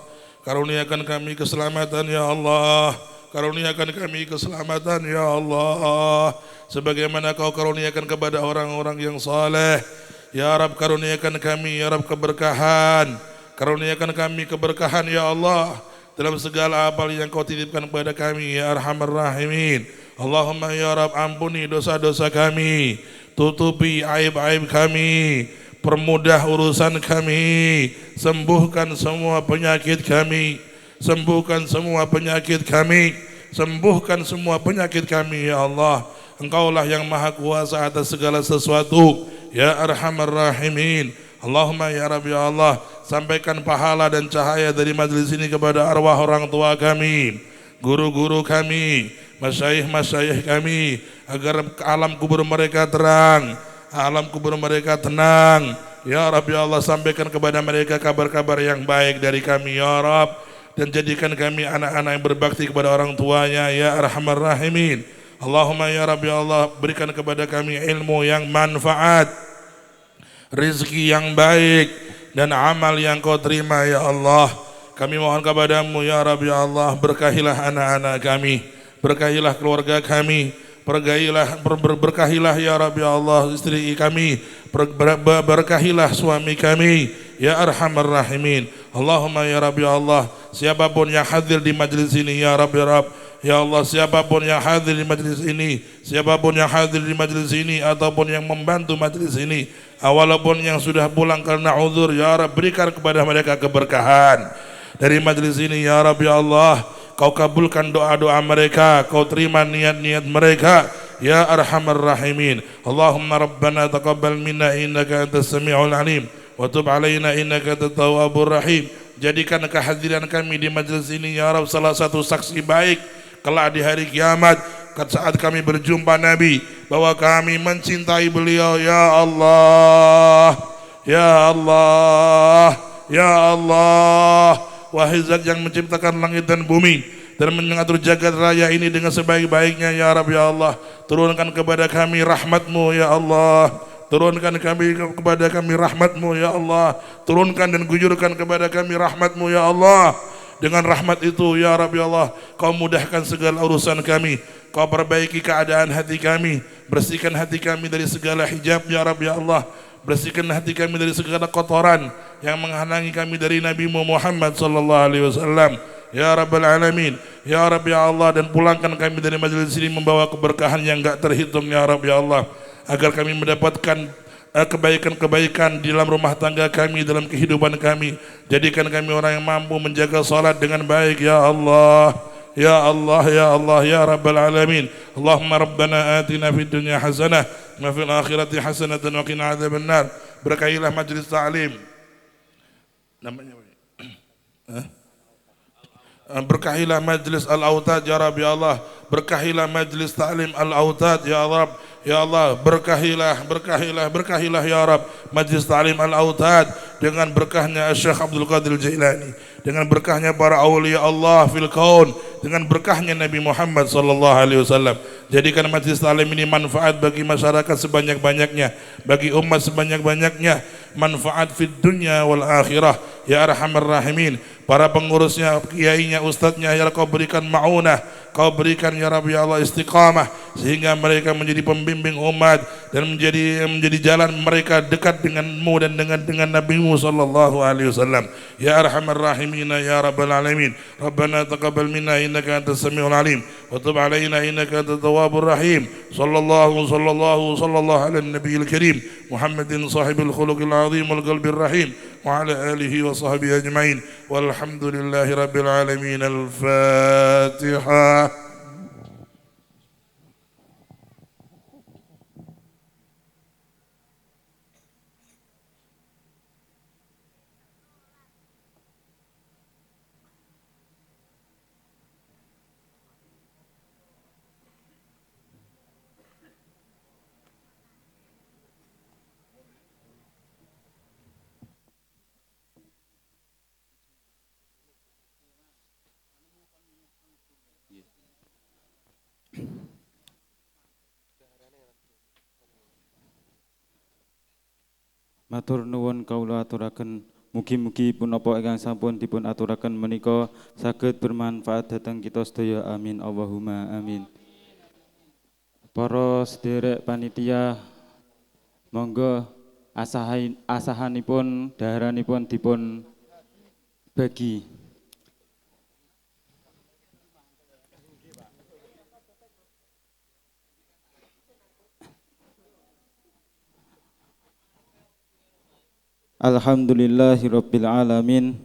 Speaker 1: Karuniakan kami keselamatan ya Allah. Karuniakan kami keselamatan ya Allah. Sebagaimana Kau karuniakan kepada orang-orang yang saleh. Ya Rabb, karuniakan kami ya Rabb keberkahan. Karuniakan kami keberkahan ya Allah dalam segala amal yang Kau titipkan kepada kami ya Arhamar Rahimin. Allahumma ya Rabb, ampuni dosa-dosa kami, tutupi aib-aib kami, permudah urusan kami, sembuhkan semua penyakit kami, sembuhkan semua penyakit kami, sembuhkan semua penyakit kami ya Allah. Engkaulah yang maha kuasa atas segala sesuatu ya Arhamar Rahimin. Allahumma ya Rabbi ya Allah, sampaikan pahala dan cahaya dari majelis ini kepada arwah orang tua kami, guru-guru kami, masyayikh-masyayikh kami, agar alam kubur mereka terang, alam kubur mereka tenang. Ya Rabbi ya Allah, sampaikan kepada mereka kabar-kabar yang baik dari kami ya Rabb, dan jadikan kami anak-anak yang berbakti kepada orang tuanya ya Arhamar Rahimin. Allahumma ya Rabbi ya Allah, berikan kepada kami ilmu yang manfaat, rezeki yang baik, dan amal yang Kau terima ya Allah. Kami mohon kepadamu ya Rabbi ya Allah, berkahilah anak-anak kami, berkahilah keluarga kami, berkahilah ya Rabbi ya Allah istri kami, berkahilah suami kami ya Arhamar Rahimin. Allahumma ya Rabbi ya Allah, siapapun yang hadir di majlis ini ya Rabbi ya Rabb, ya Allah, siapapun yang hadir di majlis ini, siapapun yang hadir di majlis ini ataupun yang membantu majlis ini, walaupun yang sudah pulang karena uzur, ya Rabb, berikan kepada mereka keberkahan dari majlis ini ya Rabbi ya Allah. Kau kabulkan doa-doa mereka, Kau terima niat-niat mereka ya Arhamar Rahimin. Allahumma Rabbana taqabbal minna innaka antas sami'ul alim, wa tub alaina innaka antat tawwabur rahim. Jadikan kehadiran kami di majlis ini ya Rabb salah satu saksi baik kelak di hari kiamat, saat kami berjumpa Nabi, bahwa kami mencintai beliau ya Allah, ya Allah, ya Allah. Wahai Zat yang menciptakan langit dan bumi dan mengatur jagat raya ini dengan sebaik-baiknya ya Rabbi ya Allah, turunkan kepada kami rahmat-Mu ya Allah, turunkan kepada kami rahmat-Mu ya Allah, turunkan dan gujurkan kepada kami rahmat-Mu ya Allah. Dengan rahmat itu ya Rabbi Allah, Kau mudahkan segala urusan kami, Kau perbaiki keadaan hati kami, bersihkan hati kami dari segala hijab ya Rabbi Allah, bersihkan hati kami dari segala kotoran yang menghalangi kami dari Nabi Muhammad sallallahu alaihi wasallam ya Rabbal alamin. Ya Rabbi ya Allah, dan pulangkan kami dari majelis ini membawa keberkahan yang enggak terhitung ya Rabbi ya Allah, agar kami mendapatkan kebaikan-kebaikan di dalam rumah tangga kami, dalam kehidupan kami. Jadikan kami orang yang mampu menjaga salat dengan baik ya Allah, ya Allah, ya Allah, ya Rabbal alamin. Allahumma Rabbana atina fid dunya hasanah wa fil akhirati hasanah wa qina adzabannar. Berkahilah majlis ta'lim. Namanya berkahilah majlis al-autad ya Rabbi ya Allah, berkahilah majlis ta'lim al-autad ya Rabb ya Allah, berkahilah ya Rabb majlis ta'lim al-autad dengan berkahnya Syekh Abdul Qadir Jailani, dengan berkahnya para awliya Allah fil kaun, dengan berkahnya Nabi Muhammad sallallahu alaihi wasallam. Jadikan majlis ta'lim ini manfaat bagi masyarakat sebanyak-banyaknya, bagi umat sebanyak-banyaknya, manfaat fid dunya wal akhirah ya Arhamar Rahimin. Para pengurusnya, kiainya, ustadznya, ya Kau berikan ma'unah, Kau berikan ya Rabbi ya Allah istiqamah, sehingga mereka menjadi pembimbing umat dan menjadi jalan mereka dekat denganmu dan dengan Nabi-Mu sallallahu alaihi wasallam ya Arhamar Rahimin ya Rabbal alamin. Rabbana taqabbal minna innaka antas samiul alim wa tub alaina innaka antat tawwabur rahim. Sallallahu ala nabiyil karim Muhammadin sahibil khuluqil azim wal qalbir rahim wa ala alihi wa sahbihi ajmain. Walhamdulillahi rabbil alamin. Al-Fatihah.
Speaker 4: Matur nuwun kawula aturaken mugi-mugi punapa ingkang sampun dipun aturaken menika saged bermanfaat dhateng kita sedaya. Amin Allahumma amin. Para sederek panitia, monggo asahanipun daharanipun dipun bagi. Alhamdulillahirabbil alamin.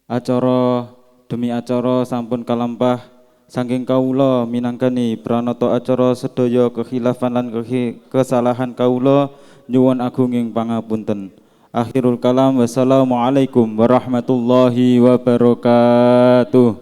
Speaker 4: Acara demi acara sampun kalampah saking kawula minangkani pranata acara sedaya kekhilafan lan kesalahan kawula nyuwun agunging pangapunten. Akhirul kalam, wassalamualaikum warahmatullahi wabarakatuh.